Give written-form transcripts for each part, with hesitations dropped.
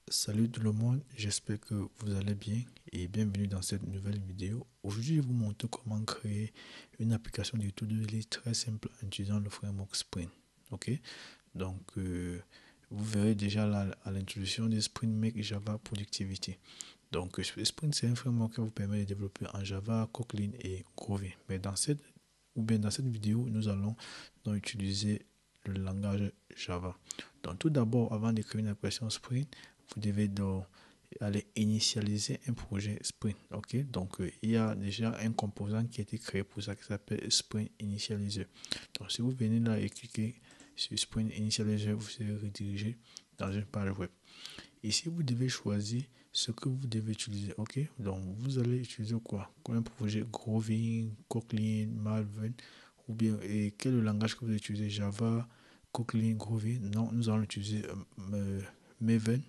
Salut tout le monde, j'espère que vous allez bien et bienvenue dans cette nouvelle vidéo. Aujourd'hui, je vais vous montrer comment créer une application de to-do list très simple en utilisant le framework Spring. Ok, donc vous verrez déjà là à l'introduction de Spring Make Java Productivity. Donc Spring, c'est un framework qui vous permet de développer en Java, Kotlin et Groovy. Mais dans cette vidéo, nous allons donc utiliser le langage Java. Donc tout d'abord, avant de créer une application Spring, vous devez donc aller initialiser un projet Spring. Ok, donc il y a déjà un composant qui a été créé pour ça qui s'appelle Spring Initializer. Donc si vous venez là et cliquez sur Spring Initializer, vous serez redirigé dans une page web. Ici, vous devez choisir ce que vous devez utiliser. Ok, donc vous allez utiliser quoi comme un projet Groovy, Kotlin, Maven, ou bien et quel est le langage que vous utilisez? Java, Kotlin, Groovy. Non, nous allons utiliser Maven.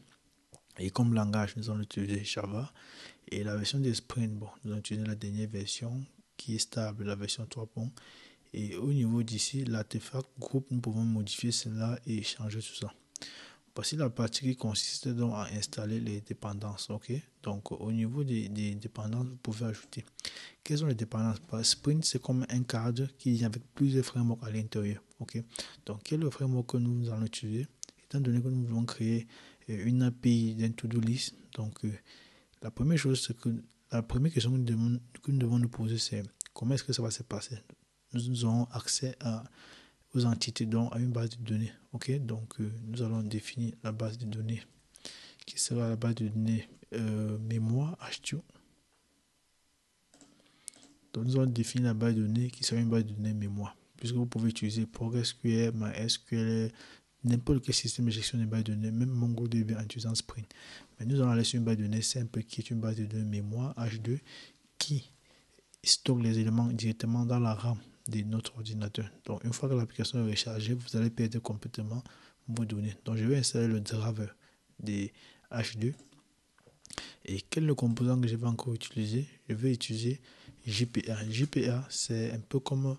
Et comme langage, nous allons utiliser Java. Et la version de Spring, bon, nous allons utiliser la dernière version qui est stable, la version 3. Et au niveau d'ici, l'artefact groupe, nous pouvons modifier cela et changer tout ça. Voici la partie qui consiste donc à installer les dépendances. Ok, donc au niveau des dépendances, vous pouvez ajouter. Quelles sont les dépendances? Spring, c'est comme un cadre qui vient avec plusieurs frameworks à l'intérieur. Ok, donc quel est le framework que nous allons utiliser? Étant donné que nous voulons créer une API d'un to-do list, donc la première chose, c'est que la première question que nous devons nous poser, c'est comment est-ce que ça va se passer? Nous aurons accès aux entités, donc à une base de données. Ok, donc nous allons définir la base de données qui sera la base de données mémoire H2. Donc nous allons définir la base de données qui sera une base de données mémoire, puisque vous pouvez utiliser PostgreSQL, MySQL, n'importe quel système de gestion de base de données, même MongoDB en utilisant Spring. Mais nous allons aller sur une base de données simple qui est une base de données mémoire H2 qui stocke les éléments directement dans la RAM de notre ordinateur. Donc une fois que l'application est rechargée, vous allez perdre complètement vos données. Donc je vais installer le driver de H2. Et quel est le composant que je vais encore utiliser? Je vais utiliser JPA. JPA, c'est un peu comme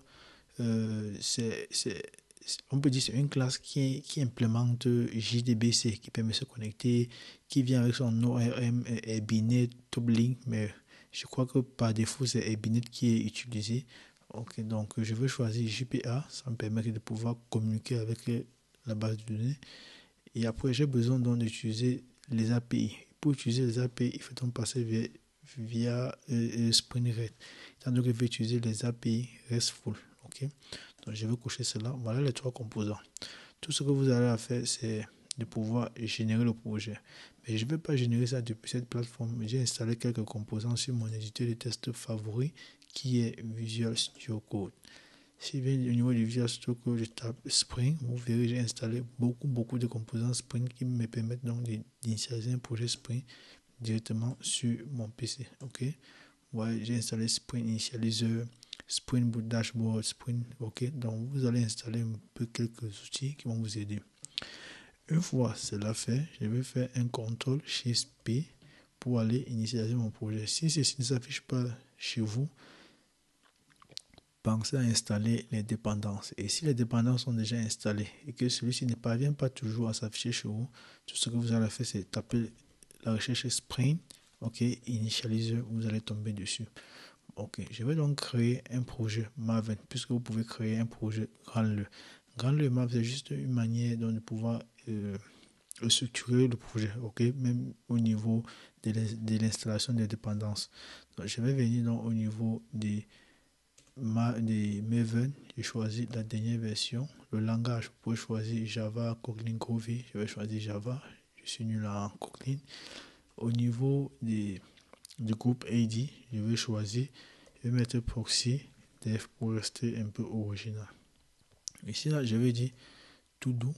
on peut dire c'est une classe qui implémente JDBC, qui permet de se connecter, qui vient avec son ORM et Binet Toplink, mais je crois que par défaut c'est Binet qui est utilisé. Ok, donc je vais choisir JPA, ça me permet de pouvoir communiquer avec la base de données. Et après j'ai besoin donc d'utiliser les API. Pour utiliser les API, il faut donc passer via Spring REST. Donc je vais utiliser les API RESTful. Ok, donc je vais cocher cela. Voilà les trois composants. Tout ce que vous allez faire, c'est de pouvoir générer le projet. Mais je ne vais pas générer ça depuis cette plateforme. J'ai installé quelques composants sur mon éditeur de test favori qui est Visual Studio Code. Si bien au niveau du Visual Studio Code, je tape Spring, vous verrez j'ai installé beaucoup de composants Spring qui me permettent donc d'initialiser un projet Spring directement sur mon PC. Ok, ouais, j'ai installé Spring Initializer, Spring Boot Dashboard, Spring. Ok, donc vous allez installer un peu quelques outils qui vont vous aider. Une fois cela fait, je vais faire un CTRL SHIFT P pour aller initialiser mon projet. Si ceci ne s'affiche pas chez vous, pensez à installer les dépendances. Et si les dépendances sont déjà installées et que celui-ci ne parvient pas toujours à s'afficher chez vous, tout ce que vous allez faire, c'est taper la recherche Spring. Ok, Initializer, vous allez tomber dessus. Ok, je vais donc créer un projet Maven, puisque vous pouvez créer un projet Granle. Granle Maven, c'est juste une manière de pouvoir structurer le projet, ok, même au niveau de l'installation des dépendances. Donc, je vais venir donc au niveau des Maven, j'ai choisi la dernière version. Le langage, vous pouvez choisir Java, Kotlin, Groovy. Je vais choisir Java, je suis nul en Kotlin. Au niveau du groupe AD, je vais choisir, je vais mettre proxy dev pour rester un peu original. Ici, là, je vais dire to do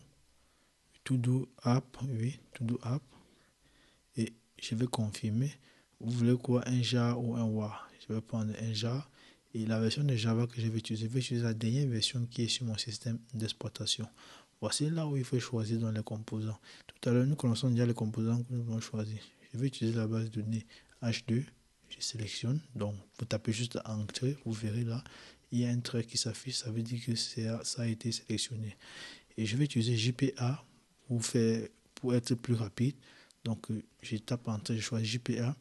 app, oui, to do app. Et je vais confirmer. Vous voulez quoi, un jar ou un war? Je vais prendre un jar. Et la version de Java que je vais utiliser la dernière version qui est sur mon système d'exploitation. Voici là où il faut choisir dans les composants. Tout à l'heure, nous connaissons déjà les composants que nous allons choisir. Je vais utiliser la base de données H2. Je sélectionne. Donc, vous tapez juste Entrée. Vous verrez là, il y a un trait qui s'affiche. Ça veut dire que ça a été sélectionné. Et je vais utiliser JPA pour être plus rapide. Donc, je tape entrée, je choisis JPA.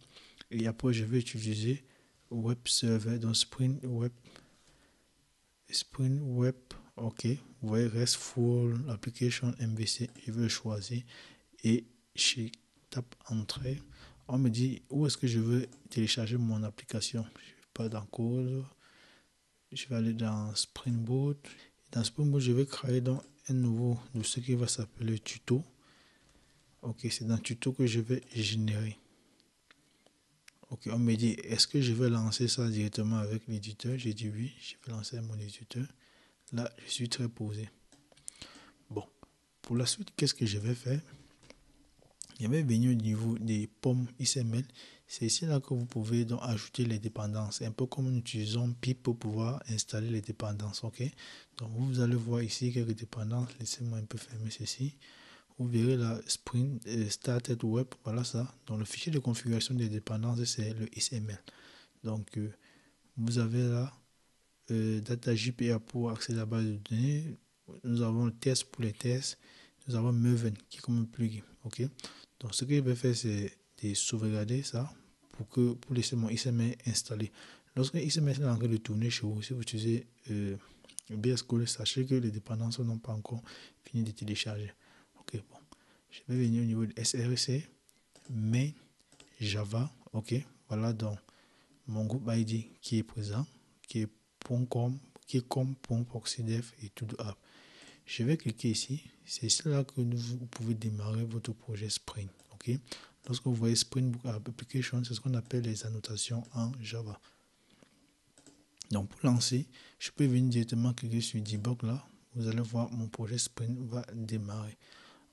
Et après, je vais utiliser Web Server, donc Spring Web, ok. Vous voyez, RESTful Application MVC, je vais le choisir. Et je tape entrée. On me dit où est-ce que je veux télécharger mon application. Je vais pas dans Code. Je vais aller dans Spring Boot. Dans Spring Boot, je vais créer donc un nouveau de ce qui va s'appeler tuto. Ok, c'est dans tuto que je vais générer. Ok, on me dit, est-ce que je vais lancer ça directement avec l'éditeur? J'ai dit oui, je vais lancer mon éditeur. Là, je suis très posé. Bon, pour la suite, qu'est-ce que je vais faire? Je vais venir au niveau des pommes XML. C'est ici là que vous pouvez donc ajouter les dépendances. Un peu comme nous utilisons pip pour pouvoir installer les dépendances. Ok, donc vous allez voir ici quelques dépendances. Laissez-moi un peu fermer ceci. Vous verrez la Spring Started Web, voilà ça. Donc le fichier de configuration des dépendances, c'est le XML. Donc vous avez là Data JPA pour accéder à la base de données. Nous avons le test pour les tests. Nous avons Maven qui est comme un plugin. Ok. Donc ce que je vais faire, c'est de sauvegarder ça pour laisser mon XML installé. Lorsque XML est en train de tourner chez vous, si vous utilisez VS Code, sachez que les dépendances n'ont pas encore fini de télécharger. Ok, bon. Je vais venir au niveau de SRC, main, Java. Ok, voilà donc mon groupe ID qui est présent, qui est .com, qui est com.proxydef et tout de app. Je vais cliquer ici. C'est ici là que vous pouvez démarrer votre projet Spring. Ok, lorsque vous voyez Spring Boot Application, c'est ce qu'on appelle les annotations en Java. Donc pour lancer, je peux venir directement cliquer sur Debug là. Vous allez voir mon projet Spring va démarrer.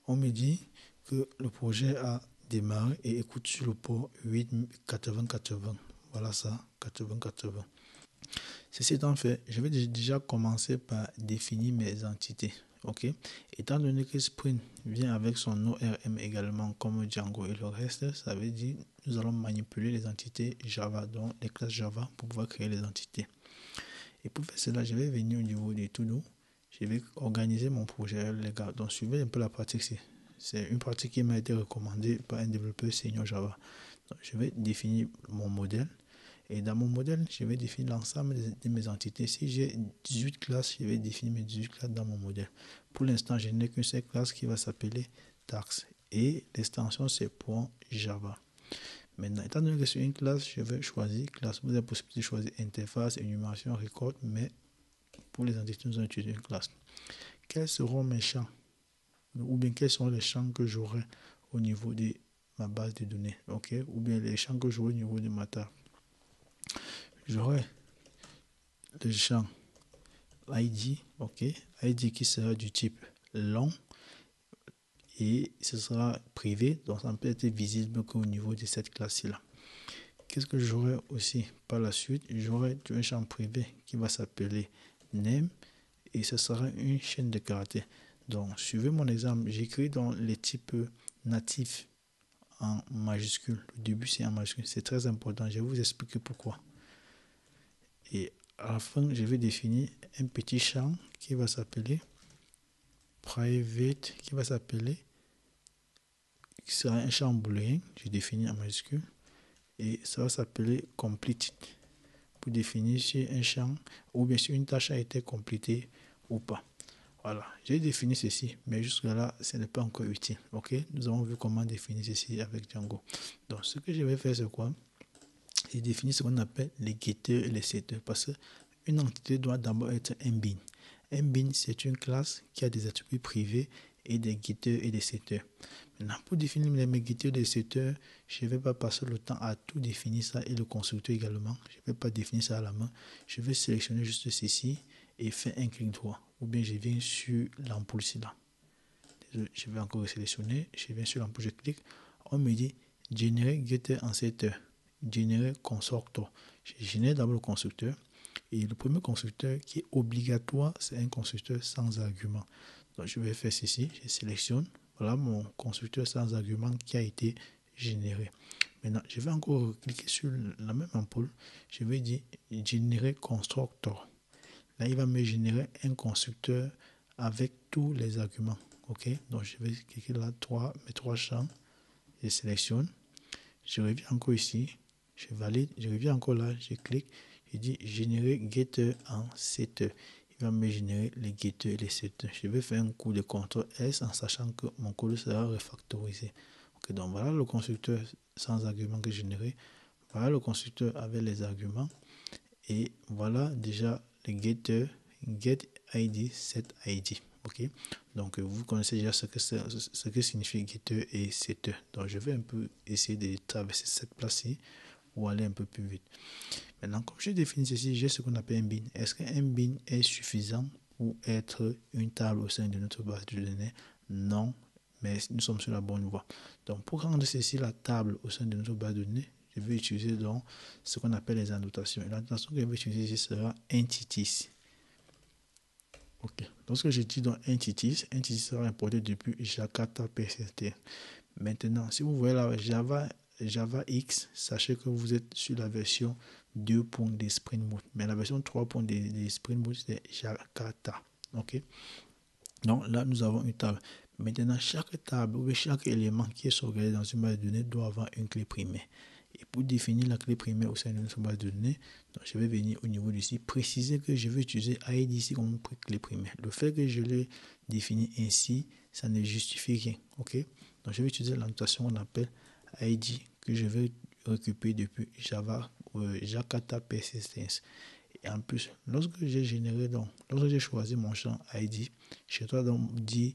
On me dit que le projet a démarré et écoute sur le port 8 8080. Voilà ça, 8080. Ceci étant fait, je vais déjà commencer par définir mes entités. Ok. Étant donné que Spring vient avec son ORM également comme Django et le reste, ça veut dire que nous allons manipuler les entités Java, donc les classes Java pour pouvoir créer les entités. Et pour faire cela, je vais venir au niveau des to-do. Je vais organiser mon projet, les gars. Donc suivez un peu la pratique ici. C'est une pratique qui m'a été recommandée par un développeur senior Java. Donc, je vais définir mon modèle. Et dans mon modèle, je vais définir l'ensemble de mes entités. Si j'ai 18 classes, je vais définir mes 18 classes dans mon modèle. Pour l'instant, je n'ai qu'une seule classe qui va s'appeler tax. Et l'extension, c'est .java. Maintenant, étant donné que c'est une classe, je vais choisir classe. Vous avez la possibilité de choisir interface, énumération, record, mais pour les entités, nous allons utiliser une classe. Quels seront mes champs? Ou bien quels sont les champs que j'aurai au niveau de ma base de données, ok? Ou bien les champs que j'aurai au niveau de ma table. J'aurai le champ ID, ok? ID qui sera du type long et ce sera privé, donc ça ne peut être visible qu'au niveau de cette classe-là. Qu'est-ce que j'aurai aussi par la suite? J'aurai un champ privé qui va s'appeler name et ce sera une chaîne de caractères. Donc, suivez mon exemple. J'écris dans les types natifs en majuscule. Le début, c'est en majuscule. C'est très important. Je vais vous expliquer pourquoi. Et à la fin, je vais définir un petit champ qui va s'appeler private, qui sera un champ booléen. Je définis en majuscule. Et ça va s'appeler completed pour définir si un champ ou bien si une tâche a été complétée ou pas. Voilà, j'ai défini ceci, mais jusque-là, ce n'est pas encore utile. Ok, nous avons vu comment définir ceci avec Django. Donc, ce que je vais faire, c'est quoi? C'est définir ce qu'on appelle les getters et les setters. Parce qu'une entité doit d'abord être un bin. Un bin, c'est une classe qui a des attributs privés et des getters et des setters. Maintenant, pour définir mes getters et les setters, je ne vais pas passer le temps à tout définir ça et le constructeur également. Je ne vais pas définir ça à la main. Je vais sélectionner juste ceci et faire un clic droit. Ou bien je viens sur l'ampoule ici là. Je vais encore sélectionner. Je viens sur l'ampoule, je clique. On me dit générer getter en setter. Générer constructeur. Je génère d'abord le constructeur. Et le premier constructeur qui est obligatoire, c'est un constructeur sans argument. Donc je vais faire ceci. Je sélectionne. Voilà mon constructeur sans argument qui a été généré. Maintenant, je vais encore cliquer sur la même ampoule. Je vais dire générer constructeur. Là, il va me générer un constructeur avec tous les arguments. Ok, donc je vais cliquer là, mes trois champs. je sélectionne, je reviens encore ici, je valide, je reviens encore là, je clique, je dis générer getter en setter. Il va me générer les getters et les setters. Je vais faire un coup de CTRL S en sachant que mon code sera refactorisé. Ok, donc voilà le constructeur sans argument que j'ai généré. Voilà le constructeur avec les arguments. Et voilà déjà le getter, get ID, set ID. Ok, donc vous connaissez déjà ce que signifie getter et setter. Donc je vais un peu essayer de traverser cette place-ci ou aller un peu plus vite. Maintenant, comme je définis ceci, j'ai ce qu'on appelle un bin. Est-ce qu'un bin est suffisant pour être une table au sein de notre base de données? Non, mais nous sommes sur la bonne voie. Donc, pour rendre ceci la table au sein de notre base de données, je vais utiliser donc ce qu'on appelle les annotations. Et l'annotation que je vais utiliser ici sera entities. Ok. Lorsque je dis donc entities sera importé depuis Jakarta PCT. Maintenant, si vous voyez là Java X, sachez que vous êtes sur la version 2. de Spring Boot. Mais la version 3. de Spring Boot, c'est Jakarta. Ok. Donc là, nous avons une table. Maintenant, chaque table ou chaque élément qui est sauvegardé dans une base de données doit avoir une clé primaire. Et pour définir la clé primaire au sein de notre base de données, donc je vais venir au niveau d'ici, préciser que je vais utiliser ID ici comme clé primaire. Le fait que je l'ai défini ainsi, ça ne justifie rien. Ok. Donc je vais utiliser l'annotation qu'on appelle ID que je vais récupérer depuis Jakarta Persistence. Et en plus, lorsque j'ai choisi mon champ ID, je dois donc dire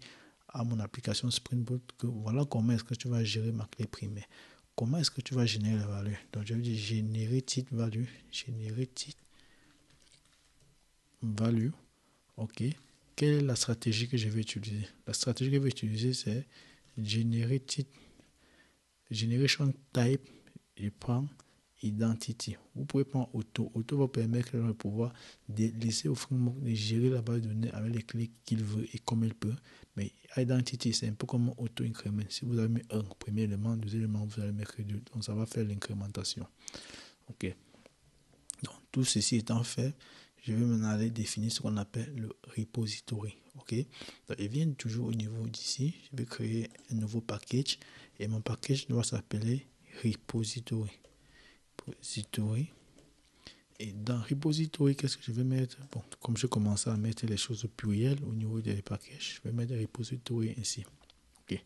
à mon application Spring Boot que voilà comment est-ce que tu vas gérer ma clé primaire. Comment est-ce que tu vas générer la valeur? Donc je vais dire générer titre value, value. Ok. Quelle est la stratégie que je vais utiliser? La stratégie que je vais utiliser, c'est generation type. Je prends identity. Vous pouvez prendre auto. Auto va permettre de pouvoir laisser au framework de gérer la base de données avec les clés qu'il veut et comme il peut. Mais identity, c'est un peu comme auto increment. Si vous avez mis un premier élément, deuxième élément, vous allez mettre deux. Donc ça va faire l'incrémentation. Ok. Donc tout ceci étant fait, je vais maintenant aller définir ce qu'on appelle le repository. Ok. Donc il vient toujours au niveau d'ici. Je vais créer un nouveau package et mon package doit s'appeler repository. Et dans repository, qu'est-ce que je vais mettre? Bon, comme je commence à mettre les choses au pluriel au niveau des packages, je vais mettre repository ici. Ok.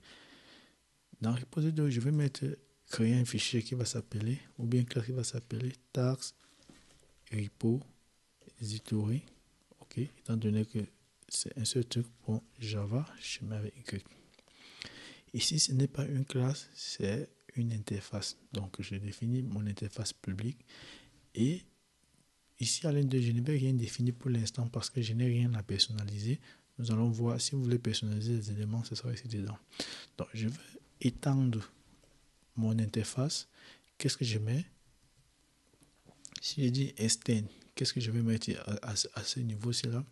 Dans repository, je vais créer un fichier qui va s'appeler, ou bien classe qui va s'appeler tags repository. Ok. Étant donné que c'est un seul truc pour Java, je mets avec Y. Ici, ce n'est pas une classe, c'est une interface. Donc, je définis mon interface publique. Et ici, à l'intérieur, je ne vais rien définir pour l'instant parce que je n'ai rien à personnaliser. Nous allons voir si vous voulez personnaliser les éléments, ce sera ici dedans. Donc, je vais étendre mon interface. Qu'est-ce que je mets? Si je dis extend, qu'est-ce que je vais mettre à ce niveau-ci là?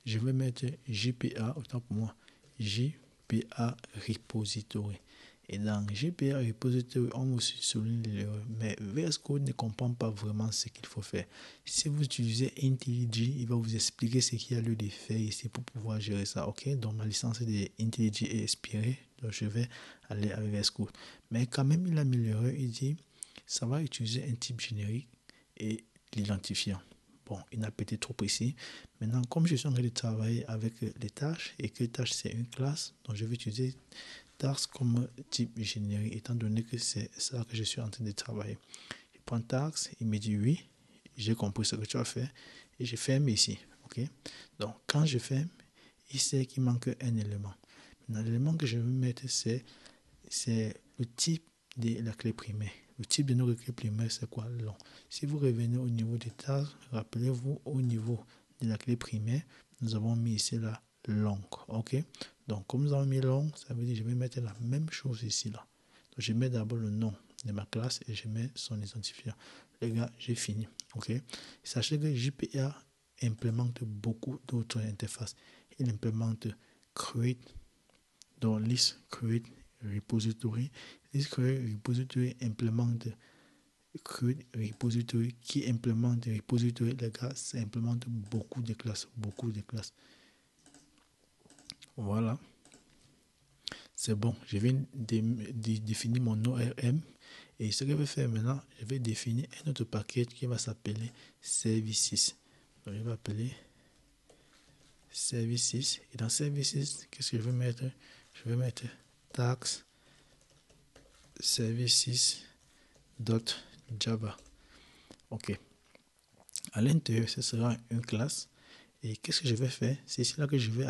Je vais mettre JPA, autant pour moi, JPA repository. Et dans JPA repository, on vous souligne l'erreur. Mais VS Code ne comprend pas vraiment ce qu'il faut faire. Si vous utilisez IntelliJ, il va vous expliquer ce qu'il y a lieu de faire ici pour pouvoir gérer ça. Ok, donc ma licence de IntelliJ est expirée. Donc je vais aller avec VS Code. Mais quand même, il a mis l'erreur. Il dit, ça va utiliser un type générique et l'identifiant. Bon, il n'a pas été trop précis. Maintenant, comme je suis en train de travailler avec les tâches et que tâche c'est une classe, donc je vais utiliser task comme type générique étant donné que c'est ça que je suis en train de travailler. Je prends task, il me dit oui, j'ai compris ce que tu as fait et je ferme ici. Ok. Donc, quand je ferme, il sait qu'il manque un élément. Maintenant, l'élément que je vais mettre, c'est le type de la clé primaire. Le type de notre clé primaire, c'est quoi? Long. Si vous revenez au niveau des tâches, rappelez-vous, au niveau de la clé primaire, nous avons mis ici la long. Ok. Donc, comme nous avons mis long, ça veut dire que je vais mettre la même chose ici. Là. Donc, je mets d'abord le nom de ma classe et je mets son identifiant. Les gars, j'ai fini. Ok. Sachez que JPA implémente beaucoup d'autres interfaces. Il implémente create, donc list create repository. List create repository implémente create repository qui implémente repository. Les gars, ça implémente beaucoup de classes. Voilà. c'est bon. Je viens de définir mon ORM. Et ce que je vais faire maintenant, je vais définir un autre paquet qui va s'appeler Services. Donc, je vais appeler Services. Et dans Services, qu'est-ce que je vais mettre? Je vais mettre tax services.java. OK. À l'intérieur, ce sera une classe. Et qu'est-ce que je vais faire? C'est ici là que je vais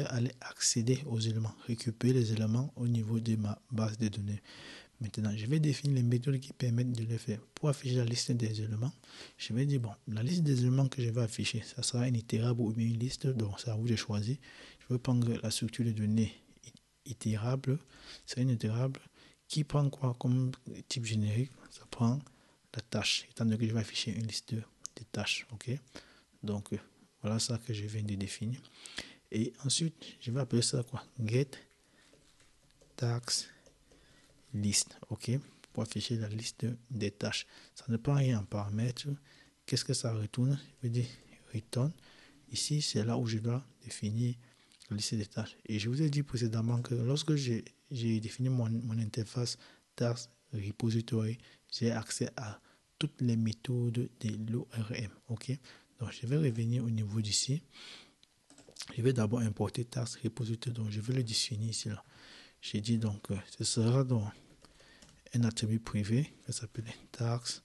aller accéder aux éléments, récupérer les éléments au niveau de ma base de données. Maintenant, je vais définir les méthodes qui permettent de le faire. Pour afficher la liste des éléments, je vais dire, bon, la liste des éléments que je vais afficher, ça sera une itérable ou une liste, donc c'est à vous de choisir. Je vais prendre la structure de données itérable. C'est une itérable qui prend quoi comme type générique? Ça prend la tâche, étant donné que je vais afficher une liste de tâches. OK? Donc, voilà ça que je viens de définir. Et ensuite, je vais appeler ça quoi? Get tax list. OK? Pour afficher la liste des tâches. Ça ne prend rien en paramètre. Qu'est-ce que ça retourne? Je vais dire return. Ici, c'est là où je dois définir la liste des tâches. Et je vous ai dit précédemment que lorsque j'ai défini mon interface task repository, j'ai accès à toutes les méthodes de l'ORM. OK? Donc, je vais revenir au niveau d'ici. Je vais d'abord importer task repository. Donc, je vais le définir ici. Là. J'ai dit donc, ce sera donc un attribut privé qui s'appelle task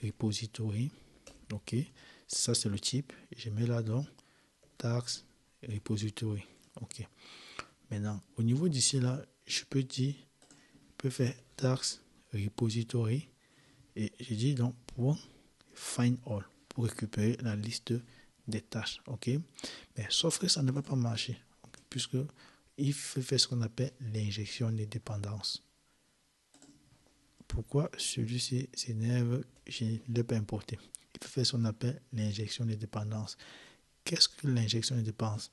repository. OK? Ça, c'est le type. Je mets là donc task repository. OK. Maintenant, au niveau d'ici là, je peux faire task repository. Et je dis donc pour find all. Pour récupérer la liste des tâches. OK? Mais sauf que ça ne va pas marcher. Puisque il faut faire ce qu'on appelle l'injection des dépendances. Pourquoi celui-ci s'énerve? Je ne l'ai pas importé. Il faut faire ce qu'on appelle l'injection des dépendances. Qu'est-ce que l'injection des dépendances?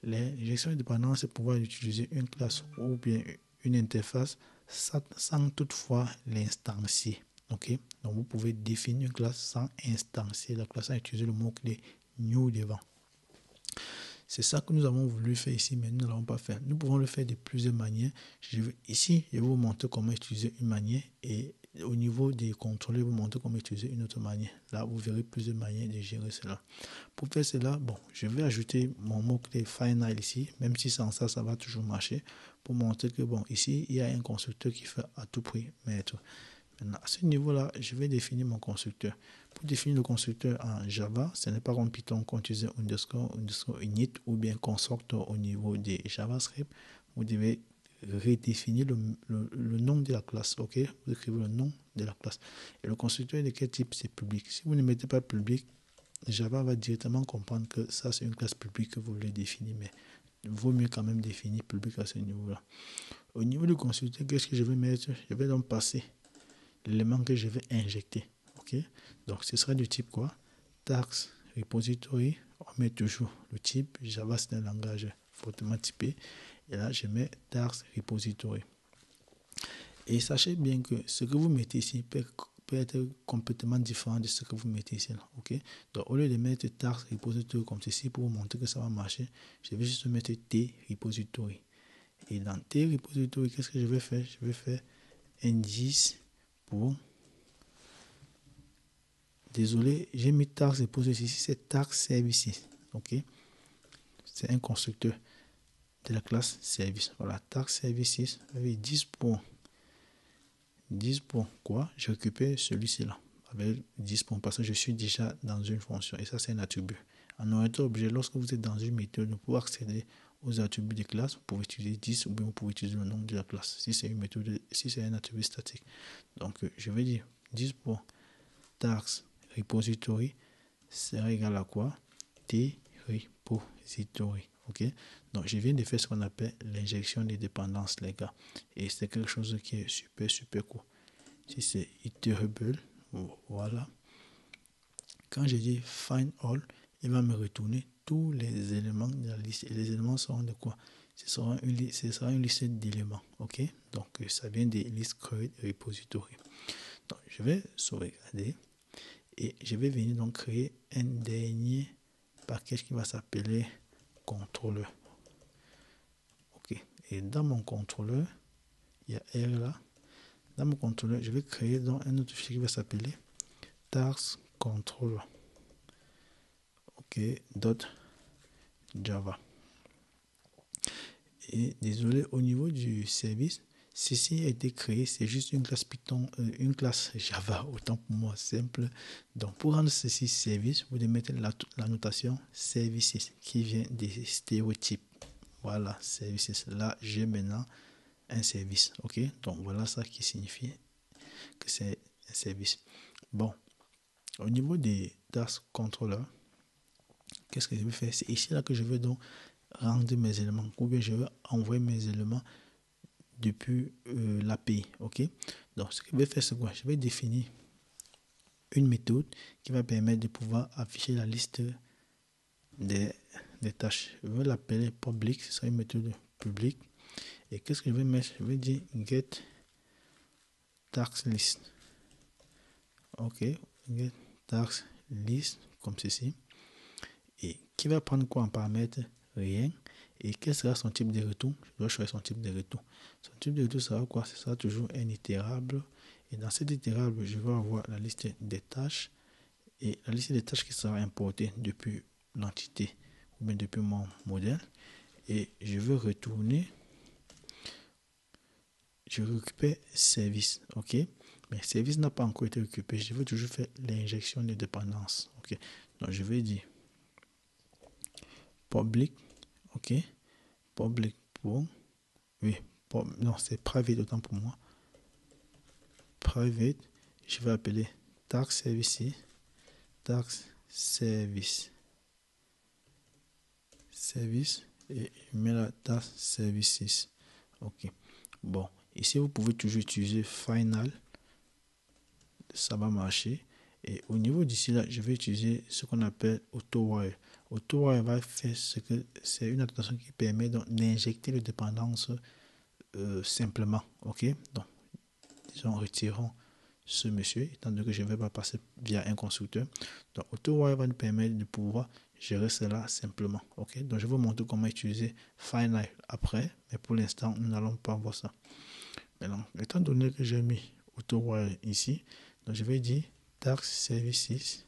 L'injection des dépendances, c'est pouvoir utiliser une classe ou bien une interface sans toutefois l'instancier. OK? Donc, vous pouvez définir une classe sans instancier la classe, sans utiliser le mot-clé new devant. C'est ça que nous avons voulu faire ici, mais nous ne l'avons pas fait. Nous pouvons le faire de plusieurs manières. Ici, je vais vous montrer comment utiliser une manière et au niveau des contrôles, je vais vous montrer comment utiliser une autre manière. Là, vous verrez plusieurs manières de gérer cela. Pour faire cela, bon, je vais ajouter mon mot-clé final ici, même si sans ça, ça va toujours marcher, pour montrer que, bon, ici, il y a un constructeur qui fait à tout prix mettre. Maintenant, à ce niveau-là, je vais définir mon constructeur. Pour définir le constructeur en Java, ce n'est pas comme Python qu'on utilise underscore init ou bien constructor au niveau des JavaScript. Vous devez redéfinir le nom de la classe. OK? Vous écrivez le nom de la classe. Et le constructeur de quel type? C'est public. Si vous ne mettez pas public, Java va directement comprendre que ça, c'est une classe publique que vous voulez définir. Mais il vaut mieux quand même définir public à ce niveau-là. Au niveau du constructeur, qu'est-ce que je vais mettre? Je vais donc passer l'élément que je vais injecter. OK? Donc, ce sera du type quoi? Task repository. On met toujours le type. Java, c'est un langage fortement typé. Et là, je mets task repository. Et sachez bien que ce que vous mettez ici peut être complètement différent de ce que vous mettez ici. Là, OK? Donc, au lieu de mettre task repository comme ceci pour vous montrer que ça va marcher, je vais juste mettre T repository. Et dans T repository, qu'est-ce que je vais faire? Je vais faire indice pour... Désolé, j'ai mis task repository ici, c'est task services. OK? C'est un constructeur de la classe service. Voilà, task services avec 10 points. 10 points quoi? Je récupère celui-ci là avec 10 points parce que je suis déjà dans une fonction et ça c'est un attribut. En orienteur objet, lorsque vous êtes dans une méthode, pour accéder aux attributs de classe, vous pouvez utiliser 10 ou bien vous pouvez utiliser le nom de la classe si c'est une méthode, si c'est un attribut statique. Donc je vais dire 10 points task repository sera égal à quoi? T repository. OK? Donc, je viens de faire ce qu'on appelle l'injection des dépendances, les gars. Et c'est quelque chose qui est super cool. Si c'est iterable, voilà. Quand je dis find all, il va me retourner tous les éléments de la liste. Et les éléments seront de quoi? Ce sera une liste d'éléments. OK? Donc, ça vient des listes create repository. Donc, je vais sauvegarder. Et je vais venir donc créer un dernier package qui va s'appeler contrôleur. OK. Et dans mon contrôleur, il y a R là. Dans mon contrôleur, je vais créer donc un autre fichier qui va s'appeler task controller. OK, .java. Et désolé, au niveau du service, ceci a été créé, c'est juste une classe Python, une classe Java, autant pour moi, simple. Donc, pour rendre ceci service, vous devez mettre la notation services qui vient des stéréotypes. Voilà, services. Là, j'ai maintenant un service. OK, donc voilà ça qui signifie que c'est un service. Bon, au niveau des task controller, qu'est-ce que je vais faire? C'est ici là que je veux donc rendre mes éléments, ou bien je vais envoyer mes éléments depuis l'API. OK, donc ce que je vais faire, c'est quoi? Je vais définir une méthode qui va permettre de pouvoir afficher la liste des tâches. Je vais l'appeler public, ce sera une méthode publique. Et qu'est-ce que je vais mettre? Je vais dire get task list. OK, get task list comme ceci. Et qui va prendre quoi en paramètre? Rien. Et quel sera son type de retour? Je dois choisir son type de retour. Son type de retour sera quoi? Ce sera toujours un itérable. Et dans cet itérable, je vais avoir la liste des tâches. Et la liste des tâches qui sera importée depuis l'entité ou bien depuis mon modèle. Et je veux retourner. Je récupère service. OK? Mais service n'a pas encore été récupéré. Je veux toujours faire l'injection de dépendance. OK? Donc je vais dire public. OK? Public pour. Oui. Non, c'est private autant pour moi. Private. Je vais appeler task service. Task service. Service. Et je mets la task services. OK. Bon. Ici, vous pouvez toujours utiliser final. Ça va marcher. Et au niveau d'ici là, je vais utiliser ce qu'on appelle AutoWire. AutoWire va faire ce que c'est une application qui permet d'injecter les dépendances simplement. OK? Donc, disons, retirons ce monsieur, étant donné que je ne vais pas passer via un constructeur. Donc, AutoWire va nous permettre de pouvoir gérer cela simplement. OK? Donc, je vais vous montrer comment utiliser Final après, mais pour l'instant, nous n'allons pas voir ça. Maintenant, étant donné que j'ai mis AutoWire ici, donc je vais dire task services.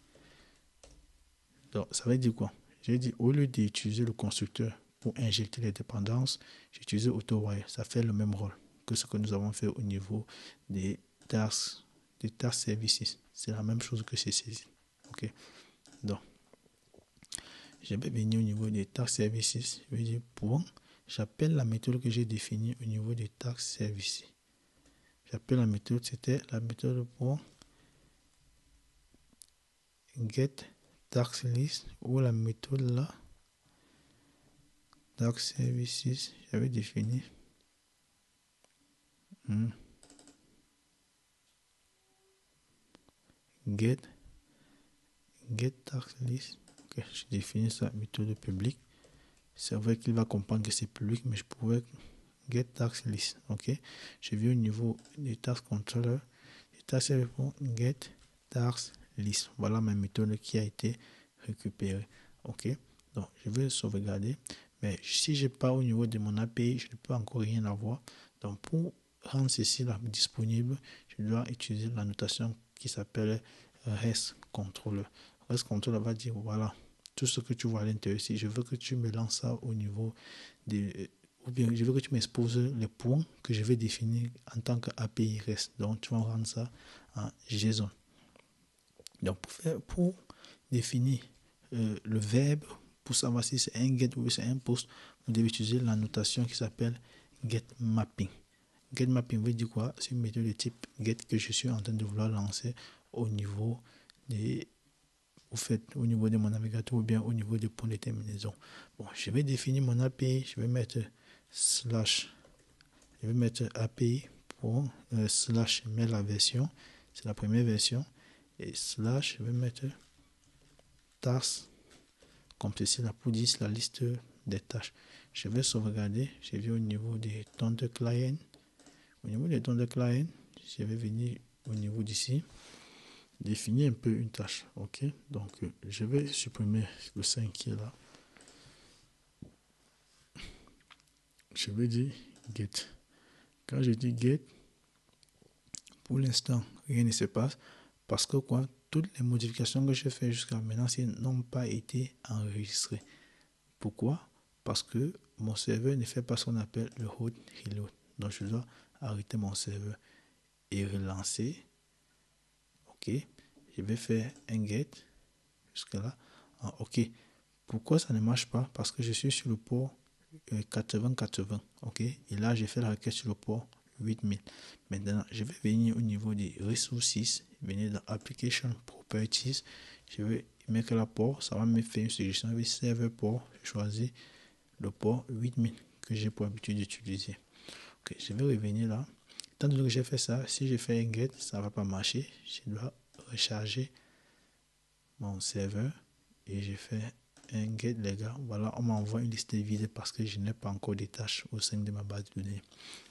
Donc, ça veut dire quoi? Je vais dire, au lieu d'utiliser le constructeur pour injecter les dépendances, j'ai utilisé AutoWire. Ça fait le même rôle que ce que nous avons fait au niveau des task services. C'est la même chose que ceci. OK? Donc, je vais venir au niveau des task services. Je vais dire pour. J'appelle la méthode que j'ai définie au niveau des task services. J'appelle la méthode, c'était la méthode pour get task list ou la méthode là. Task services, j'avais défini. Get task list. Ok, je définis ça, méthode publique. C'est vrai qu'il va comprendre que c'est public, mais je pouvais get task list. Ok, je vais au niveau des task controller. Les task répond get task list. Voilà ma méthode qui a été récupérée. Ok, donc je vais sauvegarder. Mais si je pars au niveau de mon API, je ne peux encore rien avoir. Donc pour rendre ceci là disponible, je dois utiliser la notation qui s'appelle REST controller. REST controller va dire voilà, tout ce que tu vois à l'intérieur ici, je veux que tu me lances ça au niveau des ou bien je veux que tu m'exposes les points que je vais définir en tant qu'API REST. Donc tu vas rendre ça en JSON. Donc pour définir le verbe, pour savoir si c'est un get ou c'est un post, vous devez utiliser la notation qui s'appelle getMapping. GetMapping veut dire quoi? C'est une méthode de type get que je suis en train de vouloir lancer au niveau au niveau de mon navigateur ou bien au niveau des points de terminaison. Bon, je vais définir mon API, je vais mettre slash, je vais mettre API pour slash, je mets la version, c'est la première version, et slash, je vais mettre task, comme ceci là, pour dire la liste des tâches. Je vais sauvegarder, je vais au niveau des temps de client. Au niveau des temps de client, je vais venir au niveau d'ici, définir un peu une tâche. Ok, donc je vais supprimer le 5 qui est là. je vais dire get. Quand je dis get, pour l'instant, rien ne se passe parce que quoi, toutes les modifications que j'ai faites jusqu'à maintenant n'ont pas été enregistrées. Pourquoi? Parce que mon serveur ne fait pas ce qu'on appelle le hot reload. Donc je dois arrêter mon serveur et relancer. Ok, je vais faire un get jusqu'à là. Ah, ok, pourquoi ça ne marche pas? Parce que je suis sur le port 8080. Ok, et là j'ai fait la requête sur le port 8000. Maintenant, je vais venir au niveau des ressources, venir dans Application Properties. Je vais mettre la port, ça va me faire une suggestion avec serveur port. Je choisis le port 8000 que j'ai pour habitude d'utiliser. Ok, je vais revenir là. Tant que j'ai fait ça, si je fais un get, ça ne va pas marcher. Je dois recharger mon serveur et je fais un get, les gars. Voilà, on m'envoie une liste vide parce que je n'ai pas encore des tâches au sein de ma base de données.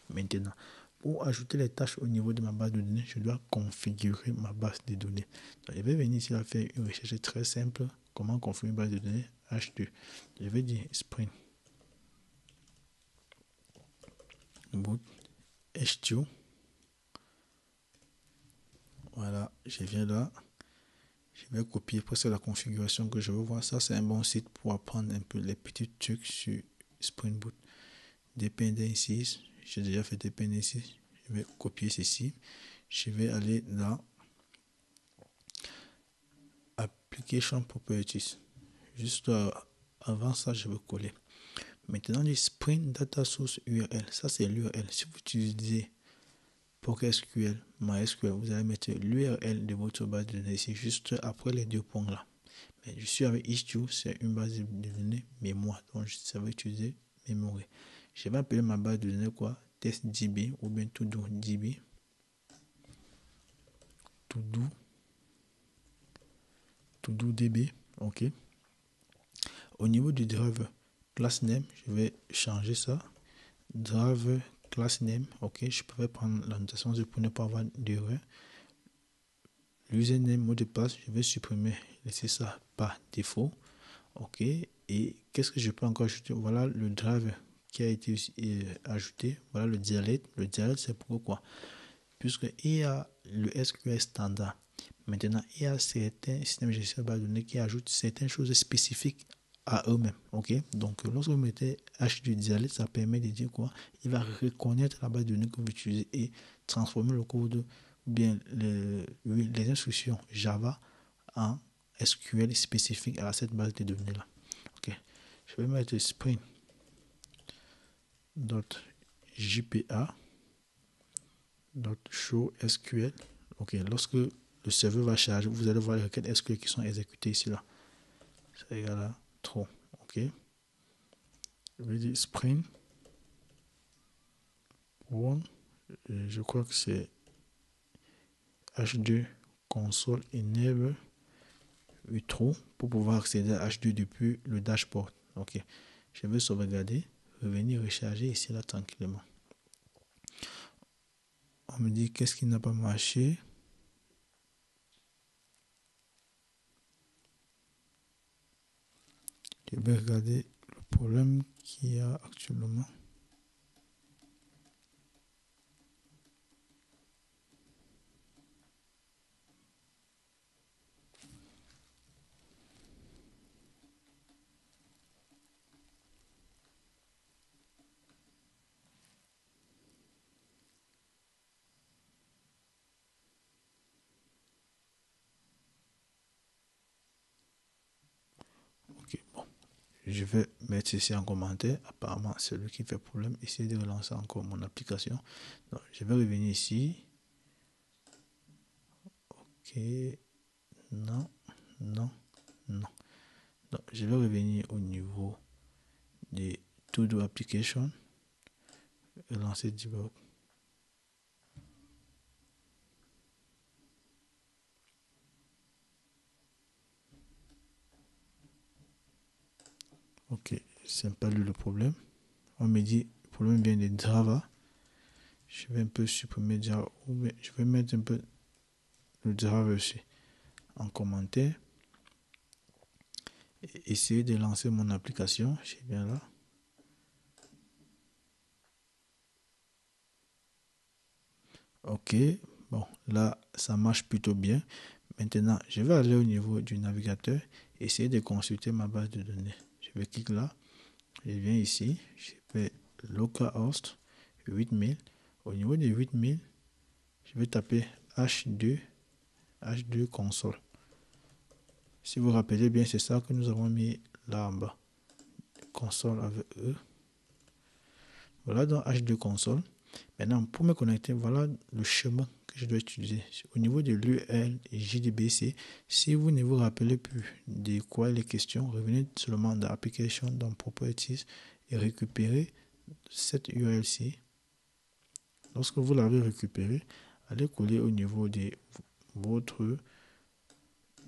Maintenant, pour ajouter les tâches au niveau de ma base de données, je dois configurer ma base de données. Donc, je vais venir ici à faire une recherche très simple. Comment configurer une base de données H2. Je vais dire Spring Boot H2. Voilà, je viens là. Je vais copier presque la configuration que je veux voir. Ça, c'est un bon site pour apprendre un peu les petits trucs sur Spring Boot. Dependencies, j'ai déjà fait Dependencies. Je vais copier ceci. Je vais aller dans Application Properties. Juste avant ça, je vais coller. Maintenant, le Spring Data Source URL. Ça, c'est l'URL. Si vous utilisez PostgreSQL, MySQL, vous allez mettre l'URL de votre base de données ici, juste après les deux points là. Mais je suis avec Istio, c'est une base de données mémoire, donc ça va utiliser mémoire. Je vais appeler ma base de données quoi? TestDB ou bien TodoDB. TodoDB, ok. Au niveau du driver class name, je vais changer ça. Driver class name, ok. Je peux prendre la notation pour ne pas avoir d'erreur. L'username, mot de passe, je vais supprimer, laisser ça par défaut. Ok. Et qu'est-ce que je peux encore ajouter? Voilà le driver qui a été ajouté. Voilà le dialecte. Le dialecte, c'est pourquoi? Puisqu'il y a le SQL standard. Maintenant, il y a certains systèmes de gestion de base de données qui ajoutent certaines choses spécifiques à eux-mêmes. Ok. Donc, lorsque vous mettez H du dialecte, ça permet de dire quoi? Il va reconnaître la base de données que vous utilisez et transformer le code ou bien les instructions Java en SQL spécifique à cette base de données là. Ok, je vais mettre spring.jpa.show SQL. Ok, lorsque le serveur va charger, vous allez voir les requêtes SQL qui sont exécutées ici là. C'est égal à trop. Ok, je vais dire spring. One, je crois que c'est H2 console enable true pour pouvoir accéder à H2 depuis le dashboard. Ok, je vais sauvegarder, revenir recharger ici là tranquillement. On me dit qu'est-ce qui n'a pas marché. Je vais regarder le problème qu'il y a actuellement. Ok, bon. Je vais mettre ceci en commentaire. Apparemment, c'est lui qui fait problème. Essayez de relancer encore mon application. Donc, je vais revenir ici. Ok. Non, non, non. Donc, je vais revenir au niveau des To-Do Application. Relancer debug. Ok, c'est pas lui le problème. On me dit le problème vient de Java. Je vais un peu supprimer Java. Je vais mettre un peu le Java aussi en commentaire. Et essayer de lancer mon application. Je viens là. Ok, bon, là, ça marche plutôt bien. Maintenant, je vais aller au niveau du navigateur, essayer de consulter ma base de données. Je vais cliquer là, je viens ici, je fais localhost 8000. Au niveau de 8000, je vais taper H2 console. Si vous vous rappelez bien, c'est ça que nous avons mis là en bas. Console avec E. Voilà dans H2 console. Maintenant, pour me connecter, voilà le chemin que je dois utiliser. Au niveau de l'URL et JDBC, si vous ne vous rappelez plus de quoi il est question, revenez seulement dans Application, dans Properties et récupérez cette URL-ci. Lorsque vous l'avez récupérée, allez coller au niveau de votre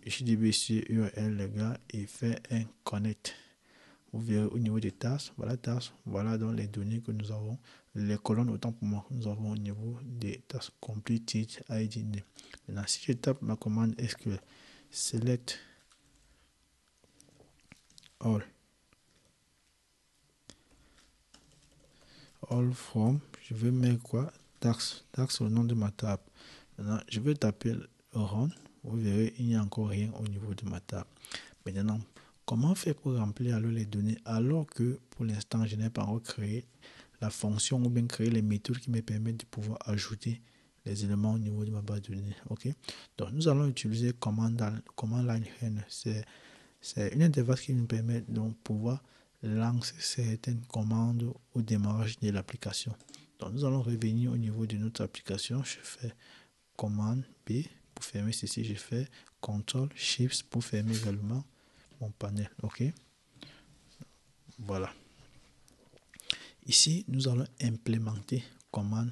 JDBC URL, les gars, et faire un connect. Vous verrez au niveau des tasks, voilà donc les données que nous avons, les colonnes autant pour moi, nous avons au niveau des tasks completed ID name. Maintenant, si je tape ma commande SQL, select all from, je vais mettre quoi? Tax au nom de ma table. Maintenant, je vais taper run, vous verrez, il n'y a encore rien au niveau de ma table. Maintenant, comment faire pour remplir alors les données alors que pour l'instant, je n'ai pas encore créé la fonction ou bien créer les méthodes qui me permettent de pouvoir ajouter les éléments au niveau de ma base de données. Ok, donc nous allons utiliser command line run. C'est une interface qui nous permet de pouvoir lancer certaines commandes au démarrage de l'application. Donc nous allons revenir au niveau de notre application. Je fais commande B pour fermer ceci. Je fais CTRL SHIFT pour fermer également mon panel. Ok, voilà. Ici, nous allons implémenter command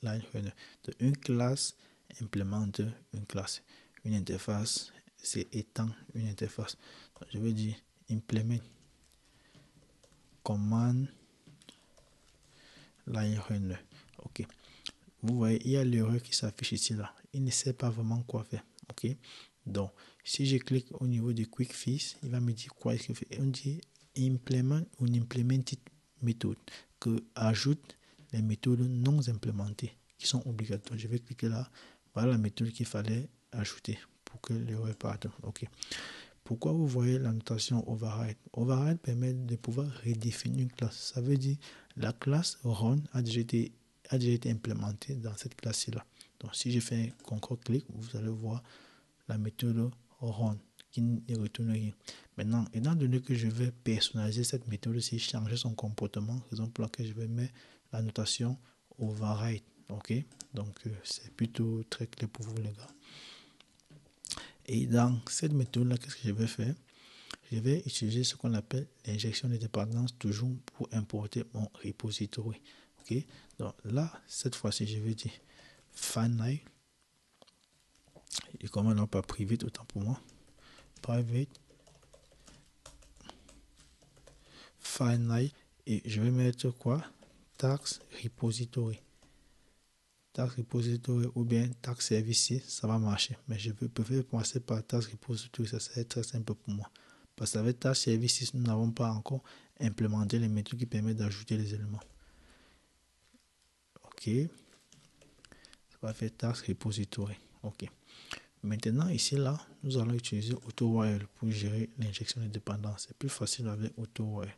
line runner. De une classe implémente une classe. Une interface, c'est étend une interface. Donc, je vais dire implement command line runner. Ok. Vous voyez, il y a l'erreur qui s'affiche ici là. Il ne sait pas vraiment quoi faire. Ok. Donc, si je clique au niveau de Quick Fix, il va me dire quoi est-ce qu'il fait. On dit implement ou implemented méthode que ajoute les méthodes non implémentées qui sont obligatoires. Je vais cliquer là. Voilà la méthode qu'il fallait ajouter pour que l'erreur parte. Ok. Pourquoi vous voyez la notation override? Override permet de pouvoir redéfinir une classe. Ça veut dire la classe run a déjà été implémentée dans cette classe-là. Donc si je fais un contrôle-clic, vous allez voir la méthode run qui ne retourne rien. Maintenant, étant donné que je vais personnaliser cette méthode-ci, changer son comportement, raison pour laquelle je vais mettre la notation override. Ok, donc c'est plutôt très clair pour vous les gars. Et dans cette méthode-là, qu'est-ce que je vais faire? Je vais utiliser ce qu'on appelle l'injection de dépendance toujours pour importer mon repository. Ok, donc là, cette fois-ci, je vais dire finite. Et comment non pas private, autant pour moi. Private finite. Et je vais mettre quoi? Tax repository. Tax repository ou bien tax service, ça va marcher. Mais je préfère commencer par tax repository, ça serait très simple pour moi. Parce qu'avec tax service, nous n'avons pas encore implémenté les méthodes qui permettent d'ajouter les éléments. Ok. Ça va faire tax repository. Ok. Maintenant, ici, là, nous allons utiliser AutoWire pour gérer l'injection de dépendance. C'est plus facile avec AutoWire.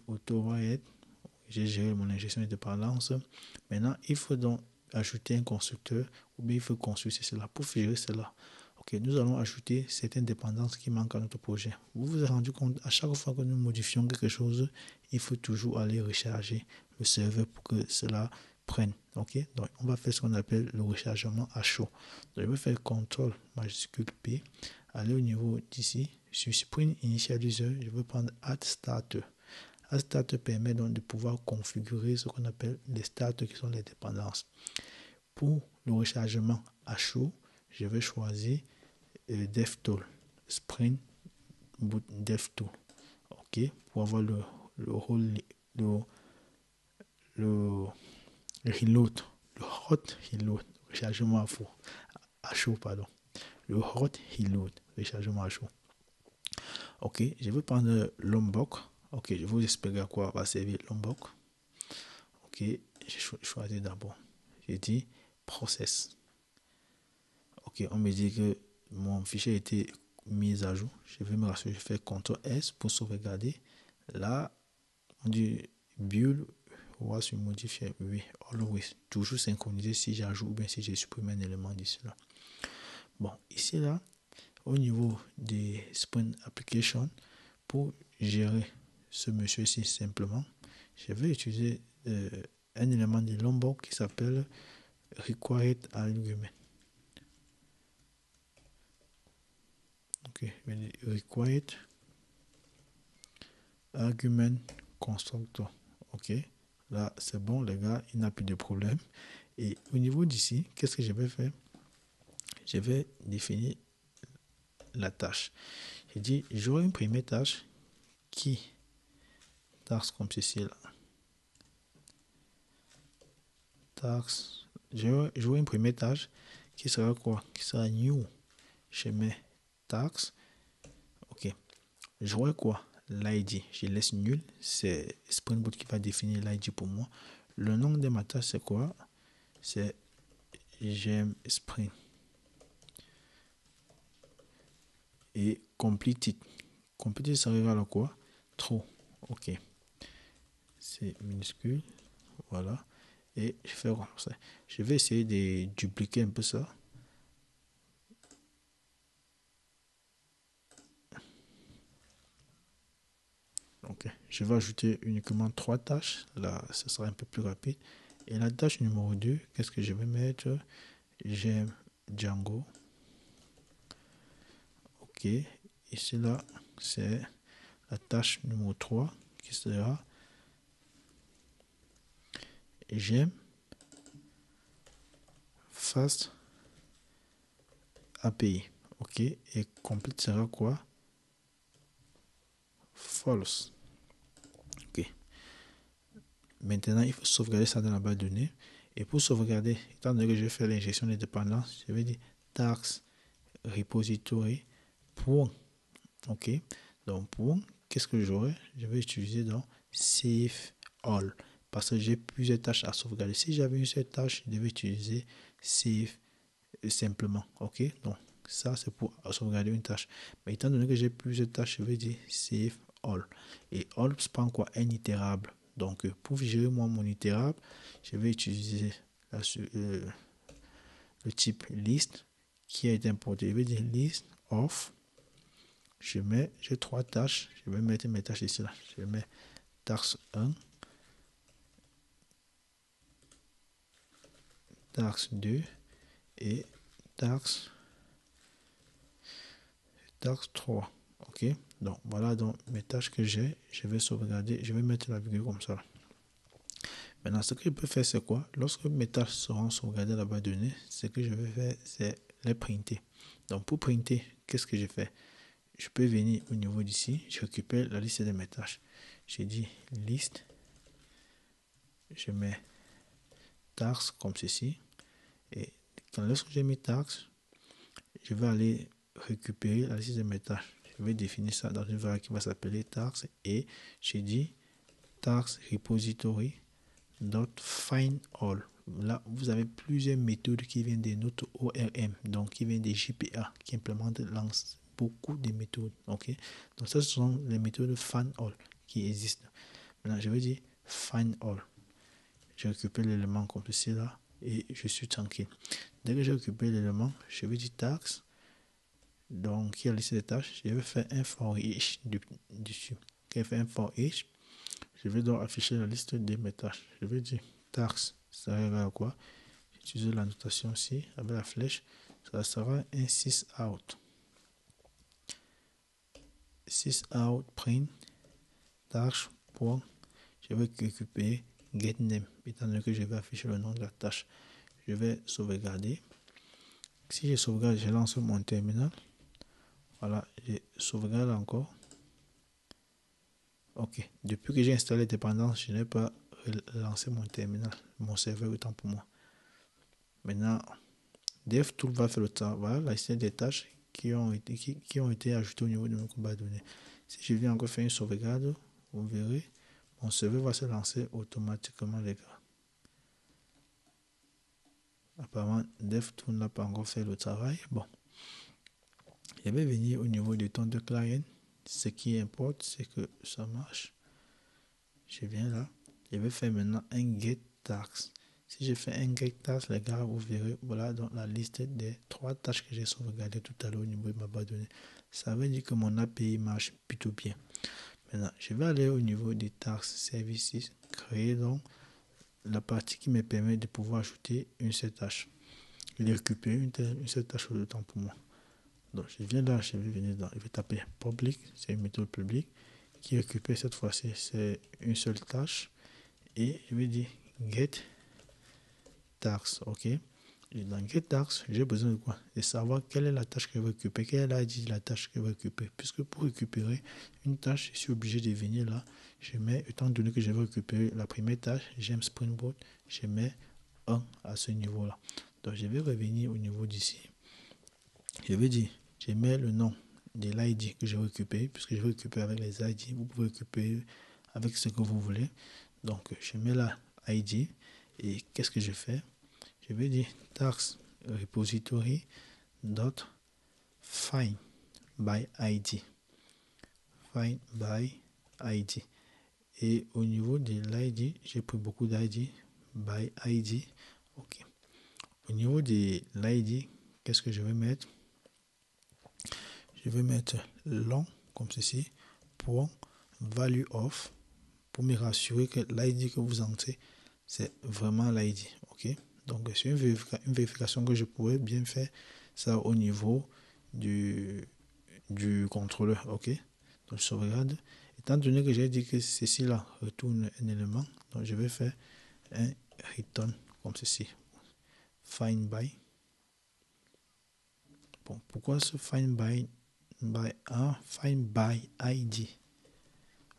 AutoWire, j'ai géré mon injection de dépendance. Maintenant, il faut donc ajouter un constructeur ou bien il faut construire cela. Pour gérer cela, ok, nous allons ajouter certaines dépendances qui manquent à notre projet. Vous vous êtes rendu compte, à chaque fois que nous modifions quelque chose, il faut toujours aller recharger le serveur pour que cela prenne. Ok, donc on va faire ce qu'on appelle le rechargement à chaud. Donc, je vais faire CTRL majuscule P, aller au niveau d'ici, sur Spring Initializer, je vais prendre Add Starter. Add Starter permet donc de pouvoir configurer ce qu'on appelle les starters qui sont les dépendances. Pour le rechargement à chaud, je vais choisir DevTool, Spring Boot DevTool. Ok, pour avoir le reload, le hot reload, rechargement à chaud, pardon. Le hot reload, rechargement à chaud. Ok, je vais prendre Lombok. Ok, je vais vous expliquer à quoi va servir Lombok. Ok, je choisis d'abord. J'ai dit process. Ok, on me dit que mon fichier a été mis à jour. Je vais me rassurer, je fais CTRL S pour sauvegarder. Là, on dit build was modifier. Oui, always. Toujours synchronisé si j'ajoute ou bien si j'ai supprimé un élément d'ici là. Bon, ici là, au niveau des Spring Application, pour gérer ce monsieur-ci simplement, je vais utiliser un élément de Lombok qui s'appelle required argument. Ok, required argument constructor. Ok, là c'est bon les gars, il n'y a plus de problème. Et au niveau d'ici, qu'est-ce que je vais faire? Je vais définir la tâche. Je dis, j'aurai une première tâche qui, tâche comme ceci là. Tâche, j'aurai une première tâche qui sera quoi? Qui sera new. Je mets tâche. Ok. J'aurai quoi? L'ID. Je laisse nul. C'est Spring Boot qui va définir l'ID pour moi. Le nom de ma tâche, c'est quoi? C'est j'aime Spring. Et completed. Completed, ça arrive à quoi? True. Ok. C'est minuscule. Voilà. Et je fais comme ça. Je vais essayer de dupliquer un peu ça. Ok. Je vais ajouter uniquement 3 tâches. Là, ce sera un peu plus rapide. Et la tâche numéro 2, qu'est-ce que je vais mettre? J'aime Django. Ok. Ici, là, c'est la tâche numéro 3 qui sera j'aime Fast API. Ok. Et complete sera quoi? False. Ok. Maintenant, il faut sauvegarder ça dans la base de données. Et pour sauvegarder, étant donné que je vais faire l'injection des dépendances, je vais dire tax repository point. Ok. Donc, point, qu'est-ce que j'aurai? Je vais utiliser dans save all. Parce que j'ai plusieurs tâches à sauvegarder. Si j'avais une seule tâche, je devais utiliser save simplement. Ok. Donc, ça, c'est pour sauvegarder une tâche. Mais étant donné que j'ai plusieurs tâches, je vais dire save all. Et all prend quoi? Un itérable. Donc, pour gérer moi mon itérable, je vais utiliser le type list qui a été importé. Je vais dire list of. J'ai 3 tâches. Je vais mettre mes tâches ici. Là. Je mets taxe 1, taxe 2 et taxe 3. Ok. Donc, voilà donc mes tâches que j'ai. Je vais sauvegarder. Je vais mettre la virgule comme ça. Maintenant, ce que je peux faire, c'est quoi? Lorsque mes tâches seront sauvegardées à la base de données, ce que je vais faire, c'est les printer. Donc, pour printer, qu'est-ce que je fais? Je peux venir au niveau d'ici, je récupère la liste de mes tâches. Je dis liste, je mets taxe comme ceci. Et lorsque j'ai mis taxe, je vais aller récupérer la liste de mes tâches. Je vais définir ça dans une variable qui va s'appeler taxe. Et je dis taxe repository .find all. Là, vous avez plusieurs méthodes qui viennent de notre ORM, donc qui viennent des JPA, qui implémentent beaucoup de méthodes. Ok, donc ça, ce sont les méthodes find all qui existent. Maintenant, je vais dire find all. Je récupère l'élément comme ceci là et je suis tranquille. Dès que j'ai récupéré l'élément, je vais dire tax. Donc, qui a la liste des tâches, je vais faire un for each dessus. Quand je fais un for each, je vais donc afficher la liste de mes tâches. Je vais dire tax, ça ira à quoi? J'utilise la notation ici avec la flèche. Ça sera un 6 out. 6 out print tâche point. Je vais récupérer get name étant donné que je vais afficher le nom de la tâche. Je vais sauvegarder. Si je sauvegarde, je lance mon terminal. Voilà, je sauvegarde encore. Ok, depuis que j'ai installé dépendance, je n'ai pas lancé mon terminal, mon serveur autant pour moi. Maintenant, DevTool va faire le travail. Voilà la liste des tâches qui ont été ajoutées au niveau de mon base de données. Si je viens encore faire une sauvegarde, vous verrez, mon serveur va se lancer automatiquement, les gars. Apparemment, DevTool n'a pas encore fait le travail. Bon, je vais venir au niveau du temps de client. Ce qui importe, c'est que ça marche. Je viens là. Je vais faire maintenant un get task. Si je fais un get task, les gars, vous verrez, voilà, dans la liste des 3 tâches que j'ai sauvegardées tout à l'heure au niveau de ma base de données. Ça veut dire que mon API marche plutôt bien. Maintenant, je vais aller au niveau des tasks services, créer donc la partie qui me permet de pouvoir ajouter une seule tâche. Je vais récupérer une seule tâche au temps pour moi. Donc, je viens là, je vais venir dans, je vais taper public, c'est une méthode publique qui récupère cette fois-ci, c'est une seule tâche. Et je vais dire get task, ok. Et dans get task, j'ai besoin de quoi? De savoir quelle est la tâche que je vais récupérer, quelle est l'ID de la tâche que je vais récupérer. Puisque pour récupérer une tâche, je suis obligé de venir là. Je mets, étant donné que je vais récupérer la première tâche, j'aime Spring Boot, je mets 1 à ce niveau-là. Donc je vais revenir au niveau d'ici. Je vais dire, je mets le nom de l'ID que je vais récupérer, puisque je vais récupérer avec les ID. Vous pouvez récupérer avec ce que vous voulez. Donc je mets la ID et qu'est-ce que je fais? Je vais dire task repository dot find by ID. Find by ID. Et au niveau de l'ID, j'ai pris beaucoup d'ID. By ID. Ok. Au niveau de l'ID, qu'est-ce que je vais mettre? Je vais mettre long comme ceci. Point value of. Pour me rassurer que l'ID que vous entrez, c'est vraiment l'ID. Ok. Donc, c'est une vérification que je pourrais bien faire ça au niveau du contrôleur. Ok. Donc, je sauvegarde. Étant donné que j'ai dit que ceci là retourne un élément, donc je vais faire un return comme ceci. Find by. Bon, pourquoi ce find by find by ID?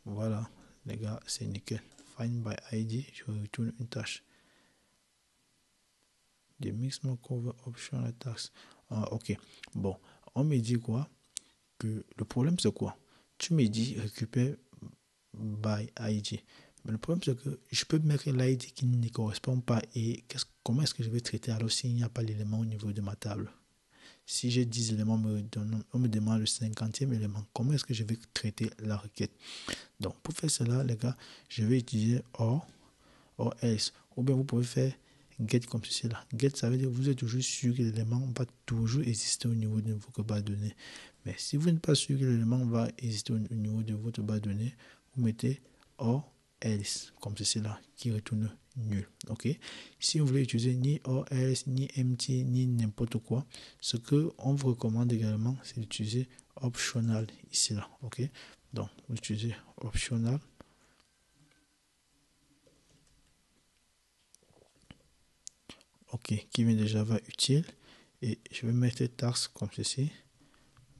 Voilà, les gars, c'est nickel. Find by ID, je retourne une tâche. The Mixmo Cover Optional Task. Ah, ok. Bon, on me dit quoi? Que le problème, c'est quoi? Tu me dis récupère by ID. Mais le problème, c'est que je peux mettre l'ID qui ne correspond pas. Et comment est-ce que je vais traiter alors s'il n'y a pas l'élément au niveau de ma table? Si j'ai 10 éléments, on me demande le 50e élément. Comment est-ce que je vais traiter la requête? Donc, pour faire cela, les gars, je vais utiliser or else. Ou bien vous pouvez faire get comme ceci là. Get, ça veut dire que vous êtes toujours sûr que l'élément va toujours exister au niveau de votre base de données. Mais si vous n'êtes pas sûr que l'élément va exister au niveau de votre base de données, vous mettez or else comme ceci là qui retourne nul. Ok. Si vous voulez utiliser ni or else, ni empty, ni n'importe quoi, ce que on vous recommande également, c'est d'utiliser optional ici là. Ok. Donc, vous utilisez optional. Ok, qui vient de Java utile. Et je vais mettre task comme ceci.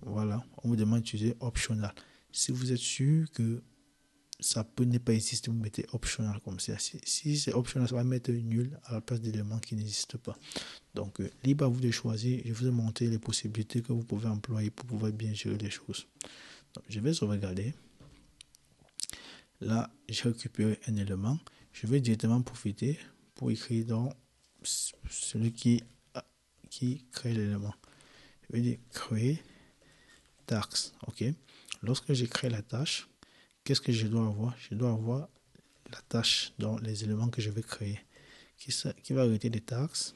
Voilà, on vous demande d'utiliser optional. Si vous êtes sûr que ça peut ne pas exister, vous mettez optional comme ça. Si c'est optional, ça va mettre nul à la place d'éléments qui n'existent pas. Donc, libre à vous de choisir. Je vous ai montré les possibilités que vous pouvez employer pour pouvoir bien gérer les choses. Donc, je vais sauvegarder. Là, j'ai récupéré un élément. Je vais directement profiter pour écrire dans celui qui crée l'élément. Je vais dire créer task. Ok. Lorsque j'ai créé la tâche, qu'est-ce que je dois avoir? Je dois avoir la tâche dans les éléments que je vais créer. Qui va arrêter les taxes.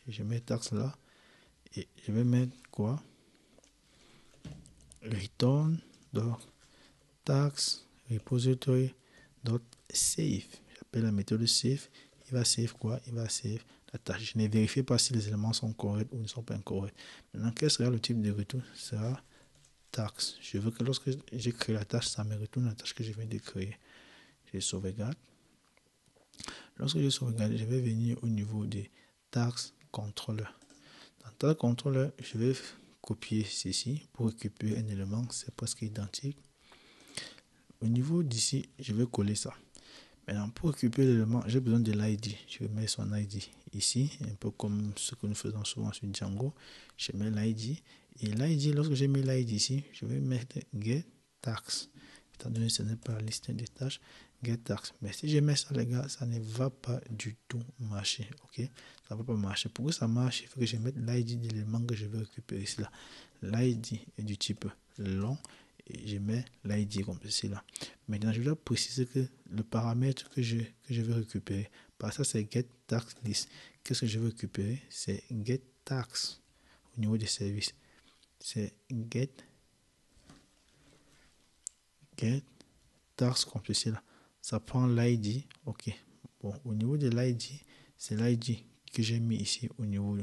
Je mets taxe là. Et je vais mettre quoi? Return tax repository save. J'appelle la méthode save. Il va save quoi? Il va save la tâche. Je ne vérifie pas si les éléments sont corrects ou ne sont pas incorrects. Maintenant, quel sera le type de retour? Ce sera taxe. Je veux que lorsque j'ai créé la tâche, ça me retourne la tâche que je viens de créer. Je sauvegarde. Lorsque je sauvegarde, je vais venir au niveau des tax controller. Dans tax controller, je vais copier ceci pour récupérer un élément. C'est presque identique. Au niveau d'ici, je vais coller ça. Maintenant, pour récupérer l'élément, j'ai besoin de l'ID. Je mets son ID ici, un peu comme ce que nous faisons souvent sur Django. Je mets l'ID. Et l'ID, lorsque j'ai mis l'ID ici, je vais mettre get tax. étant donné que ce n'est pas la liste des tâches, get task. Mais si je mets ça, les gars, ça ne va pas du tout marcher. Ok, ça ne va pas marcher. Pour que ça marche, il faut que je mette l'ID de l'élément que je veux récupérer ici là. L'ID est du type long et je mets l'ID comme ceci là. Maintenant, je dois préciser que le paramètre que je veux récupérer, par ça c'est get task list. Qu'est-ce que je veux récupérer? C'est get task au niveau des services. C'est get task comme ceci là. Ça prend l'ID. Ok. Bon, au niveau de l'ID, c'est l'ID que j'ai mis ici au niveau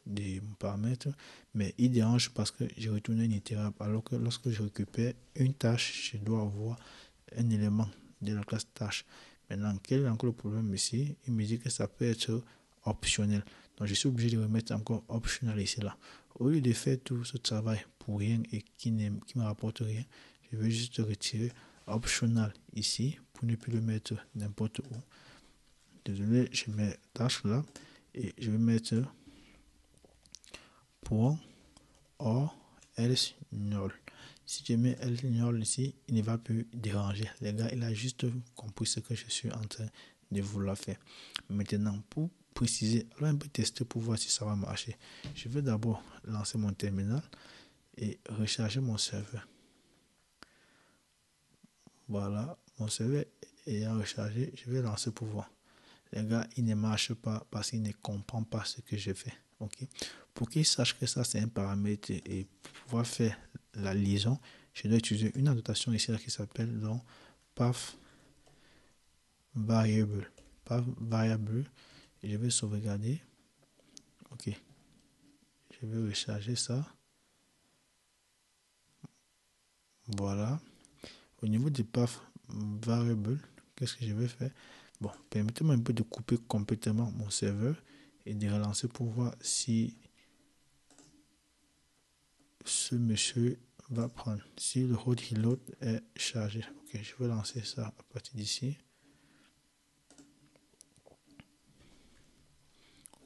de mon paramètre, mais il dérange parce que j'ai retourné un itérable, alors que lorsque je récupère une tâche, je dois avoir un élément de la classe tâche. Maintenant, quel est encore le problème ici? Il me dit que ça peut être optionnel. Donc, je suis obligé de remettre encore optionnel ici là. Au lieu de faire tout ce travail pour rien et qui me rapporte rien, je vais juste retirer optionnel ici pour ne plus le mettre n'importe où. Désolé, je mets tâche là et je vais mettre point or else null. Si je mets else null ici, il ne va plus déranger. Les gars, il a juste compris ce que je suis en train de vouloir faire. Maintenant, pour préciser, alors on peut tester pour voir si ça va marcher. Je vais d'abord lancer mon terminal et recharger mon serveur. Voilà, mon serveur ayant rechargé, je vais lancer pour voir. Les gars, il ne marche pas parce qu'il ne comprend pas ce que je fais. Ok. Pour qu'il sache que ça c'est un paramètre et pour pouvoir faire la liaison, je dois utiliser une annotation ici là, qui s'appelle donc path variable. Path variable. Et je vais sauvegarder. Ok. Je vais recharger ça. Voilà. Au niveau du path variable, qu'est-ce que je vais faire? Bon, permettez-moi un peu de couper complètement mon serveur et de relancer pour voir si ce monsieur va prendre. Si le hot reload est chargé. Ok, je vais lancer ça à partir d'ici.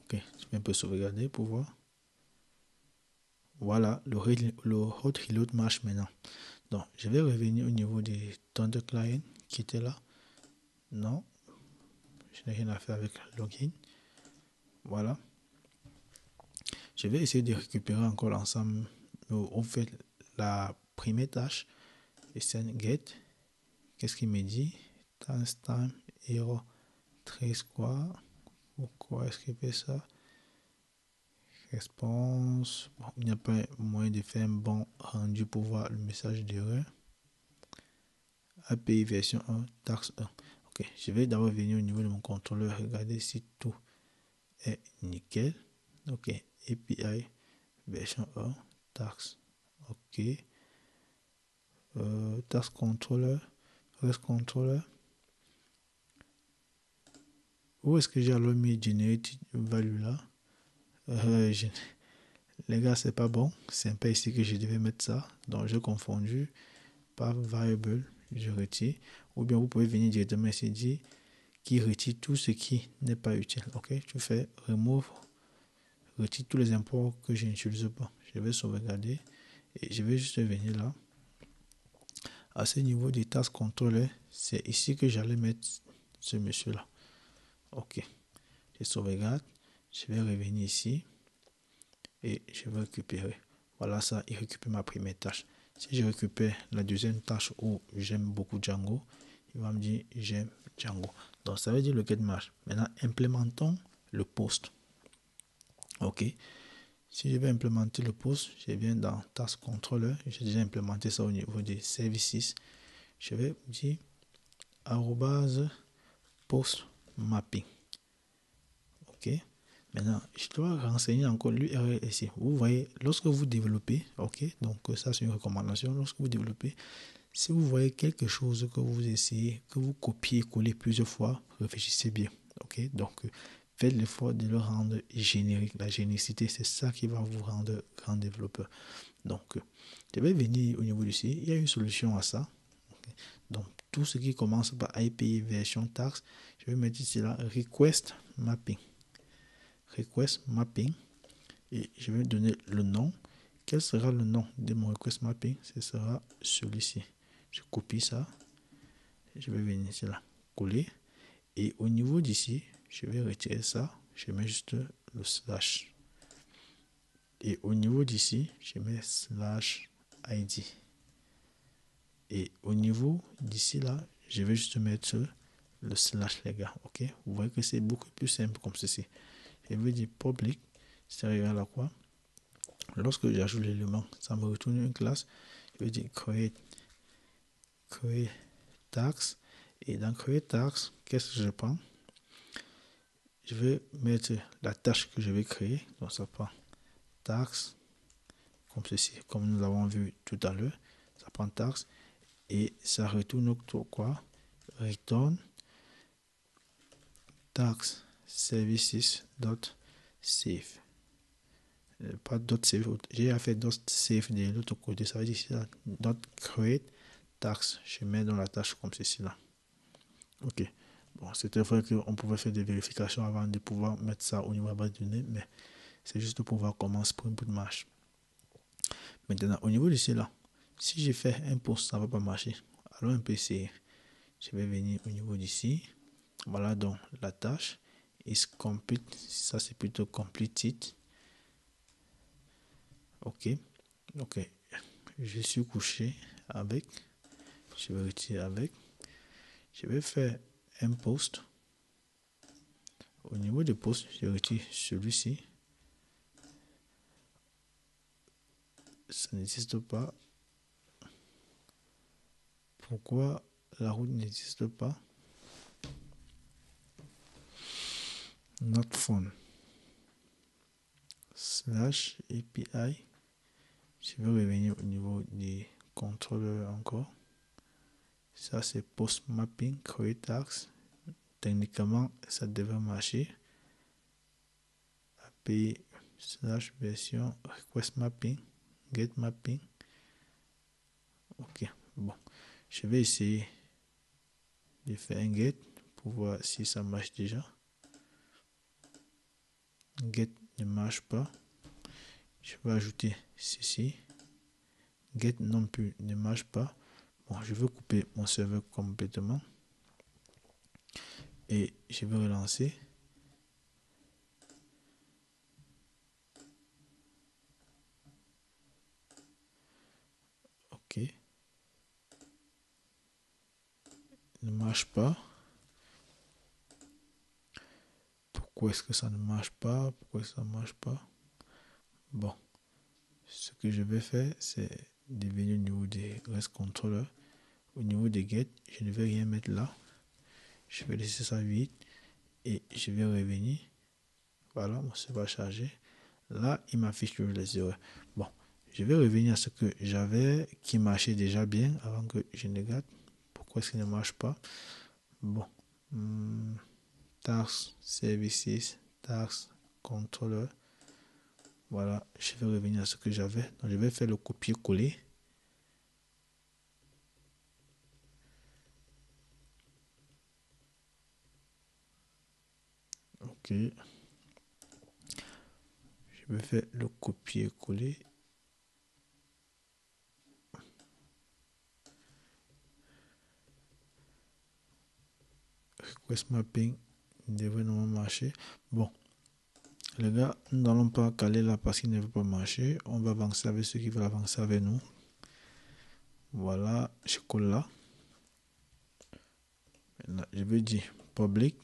Ok, je vais un peu sauvegarder pour voir. Voilà, le hot reload marche maintenant. Donc, je vais revenir au niveau des Thunder Client qui était là. Non, je n'ai rien à faire avec le login. Voilà. Je vais essayer de récupérer encore l'ensemble. On fait la première tâche. Et send get. Qu'est-ce qu'il me dit? Time error 13 quoi? Pourquoi est-ce qu'il fait ça? Réponse. Bon, il n'y a pas moyen de faire un bon rendu pour voir le message d'erreur. API version 1, taxe 1. Ok, je vais d'abord venir au niveau de mon contrôleur, regarder si tout est nickel. Ok, API version 1, taxe. Ok. Task controller, rest controller. Où est-ce que j'ai alors mis generate value là? Les gars, c'est pas bon. C'est pas ici que je devais mettre ça. Donc, j'ai confondu par variable. Je retire. Ou bien, vous pouvez venir directement ici dire qui retire tout ce qui n'est pas utile. Ok, tu fais remove, retire tous les imports que je n'utilise pas. Je vais sauvegarder et je vais juste venir là. À ce niveau des task controller, c'est ici que j'allais mettre ce monsieur là. Ok, je sauvegarde. Je vais revenir ici et je vais récupérer. Voilà, ça, il récupère ma première tâche. Si je récupère la deuxième tâche où j'aime beaucoup Django, il va me dire j'aime Django. Donc, ça veut dire le get marche. Maintenant, implémentons le post. Ok. Si je vais implémenter le post, je viens dans Task Controller. J'ai déjà implémenté ça au niveau des services. Je vais dire @post mapping. Ok. Maintenant, je dois renseigner encore l'URL ici. Vous voyez, lorsque vous développez, ok, donc ça c'est une recommandation, lorsque vous développez, si vous voyez quelque chose que vous essayez, que vous copiez, collez plusieurs fois, réfléchissez bien, ok, donc faites l'effort de le rendre générique. La généricité, c'est ça qui va vous rendre grand développeur. Donc, je vais venir au niveau du site, il y a une solution à ça. Okay. Donc, tout ce qui commence par API version tax, je vais mettre ici là, request mapping. Request mapping et je vais donner le nom. Quel sera le nom de mon request mapping? Ce sera celui-ci. Je copie ça. Je vais venir ici là, coller. Et au niveau d'ici, je vais retirer ça. Je mets juste le slash. Et au niveau d'ici, je mets slash ID. Et au niveau d'ici là, je vais juste mettre le slash, les gars. Ok, vous voyez que c'est beaucoup plus simple comme ceci. Je vais dire public, c'est égal à quoi? Lorsque j'ajoute l'élément, ça me retourne une classe. Je vais dire create tax. Et dans create tax, qu'est-ce que je prends? Je vais mettre la tâche que je vais créer. Donc ça prend tax, comme ceci, comme nous l'avons vu tout à l'heure. Ça prend tax. Et ça retourne quoi? Return tax services dot save. Pas dot save. J'ai fait dot save de l'autre côté. Ça veut dire ici dot create tax. Je mets dans la tâche comme ceci là. Ok. Bon, c'était vrai qu'on pouvait faire des vérifications avant de pouvoir mettre ça au niveau de la base de données, mais c'est juste pour voir comment Spring Boot marche. Maintenant, au niveau de cela, si j'ai fait un post, ça ne va pas marcher. Alors, on peut essayer. Je vais venir au niveau d'ici. Voilà donc la tâche. Is complete. Ça, c'est plutôt completed. Ok. Ok. Je suis couché avec. Je vais retirer avec. Je vais faire un post. Au niveau des posts, je retire celui-ci. Ça n'existe pas. Pourquoi la route n'existe pas? Not found. Slash API. Je vais revenir au niveau des contrôleurs encore. Ça, c'est post mapping, create tax. Techniquement, ça devrait marcher. API slash version request mapping, get mapping. Ok, bon. Je vais essayer de faire un get pour voir si ça marche déjà. Get ne marche pas. Je vais ajouter ceci. Get non plus ne marche pas. Bon, je vais couper mon serveur complètement. Et je vais relancer. Ok. Ne marche pas. Pourquoi est-ce que ça ne marche pas? Pourquoi ça ne marche pas? Bon. Ce que je vais faire, c'est de venir au niveau des REST controllers. Au niveau des get, je ne vais rien mettre là. Je vais laisser ça vide. Et je vais revenir. Voilà, mon serveur va charger. Là, il m'affiche les erreurs. Bon, je vais revenir à ce que j'avais qui marchait déjà bien avant que je ne gâte. Pourquoi est-ce qu'il ne marche pas? Bon. Task Services, Task Controller. Voilà, je vais revenir à ce que j'avais. Donc, je vais faire le copier-coller. Ok. Je vais faire le copier-coller. Request mapping devrait normalement marcher. Bon, les gars, nous n'allons pas caler là parce qu'il ne veut pas marcher. On va avancer avec ceux qui veulent avancer avec nous. Voilà, je colle là. Maintenant, je vais dire public.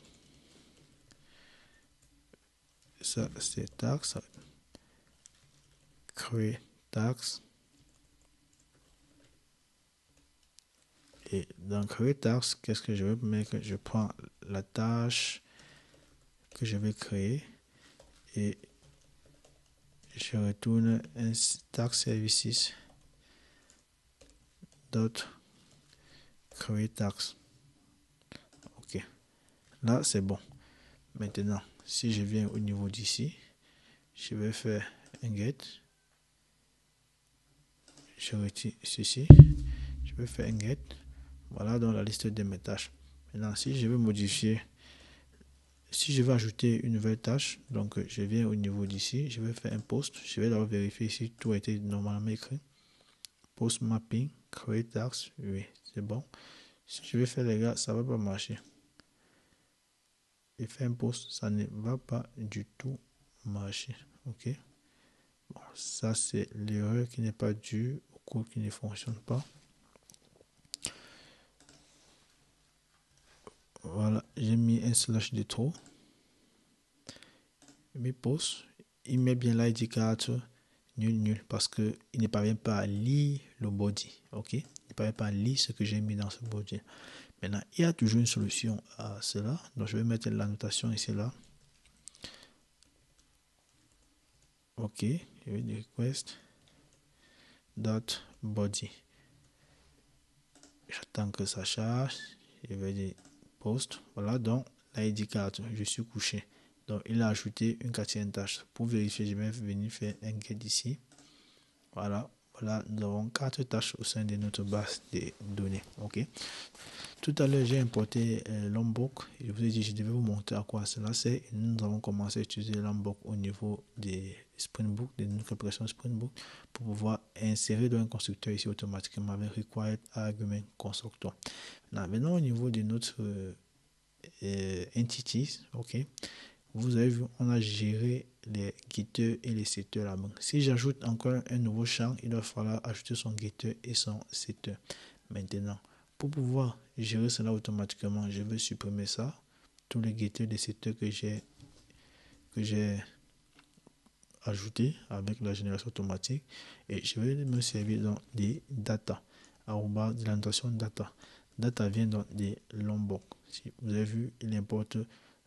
Ça, c'est tax. Create tax. Et dans create tax, qu'est-ce que je vais mettre? Je prends la tâche que je vais créer et je retourne un tax services dot create tax. Ok, là c'est bon. Maintenant, si je viens au niveau d'ici, je vais faire un get. Je retire ceci. Je vais faire un get. Voilà dans la liste de mes tâches. Maintenant, si je veux modifier, si je veux ajouter une nouvelle tâche, donc je viens au niveau d'ici, je vais faire un post. Je vais d'abord vérifier si tout a été normalement écrit. Post mapping, create task, oui, c'est bon. Si je vais faire les gars, ça va pas marcher. Et faire un post, ça ne va pas du tout marcher. Ok. Bon, ça c'est l'erreur qui n'est pas due au code qui ne fonctionne pas. Voilà, j'ai mis un slash de trop. Mes posts, il met bien l'indicateur nul parce que il ne parvient pas à lire le body. Ok, il ne parvient pas à lire ce que j'ai mis dans ce body. Maintenant, il y a toujours une solution à cela. Donc, je vais mettre la notation ici là. Ok, je vais dire request dot body. J'attends que ça charge. Je vais dire post. Voilà, donc l'indicateur, je suis couché. Donc, il a ajouté une quatrième tâche. Pour vérifier, je vais venir faire un get ici. Voilà, nous avons 4 tâches au sein de notre base de données. Ok. Tout à l'heure, j'ai importé Lombok. Je vous ai dit, je devais vous montrer à quoi cela sert. Et nous avons commencé à utiliser Lombok au niveau des Spring Boot, de notre application Spring Boot, pour pouvoir insérer dans un constructeur ici automatiquement avec Required Argument Constructor. Maintenant, au niveau de notre entities, ok. Vous avez vu, on a géré les getters et les setters là-bas. Si j'ajoute encore un nouveau champ, il va falloir ajouter son getter et son setter. Maintenant, pour pouvoir gérer cela automatiquement, je vais supprimer ça. Tous les getters et les setters que j'ai ajouté avec la génération automatique. Et je vais me servir dans des data. De la notation data. Data vient dans des Lombok. Si vous avez vu, il importe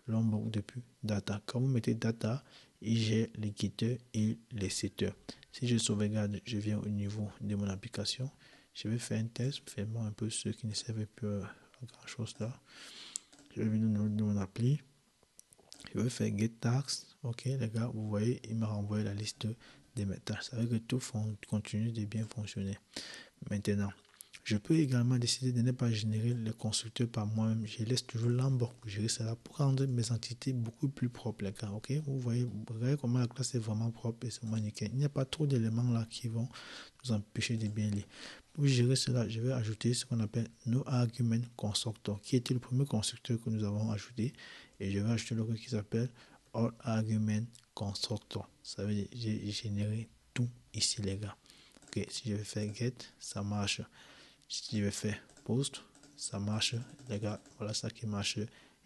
Lombok depuis data. Quand vous mettez data, il gère les getters et les setters. Si je sauvegarde, je viens au niveau de mon application. Je vais faire un test, faisons un peu ceux qui ne servent plus à grand chose là. Je vais venir au niveau de mon appli. Je vais faire get tags. Ok les gars, vous voyez, il m'a renvoyé la liste des méthodes. Ça veut dire que tout continue de bien fonctionner. Maintenant, je peux également décider de ne pas générer les constructeurs par moi-même. Je laisse toujours Lombok gérer cela pour rendre mes entités beaucoup plus propres, les gars. Ok, vous voyez comment la classe est vraiment propre et c'est nickel. Il n'y a pas trop d'éléments là qui vont nous empêcher de bien lire. Pour gérer cela, je vais ajouter ce qu'on appelle No Argument Constructor, qui était le premier constructeur que nous avons ajouté. Et je vais ajouter le qui s'appelle All Argument Constructor. Ça veut dire j'ai généré tout ici, les gars. Ok, si je vais faire get, ça marche. Si je vais faire post, ça marche, les gars. Voilà ça qui marche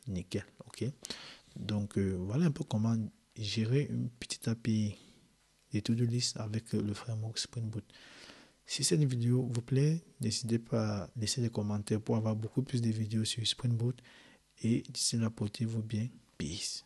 nickel. Ok, donc voilà un peu comment gérer une petite API de to-do list avec le framework Spring Boot. Si cette vidéo vous plaît, n'hésitez pas à laisser des commentaires pour avoir beaucoup plus de vidéos sur Spring Boot. Et d'ici là, portez-vous bien. Peace.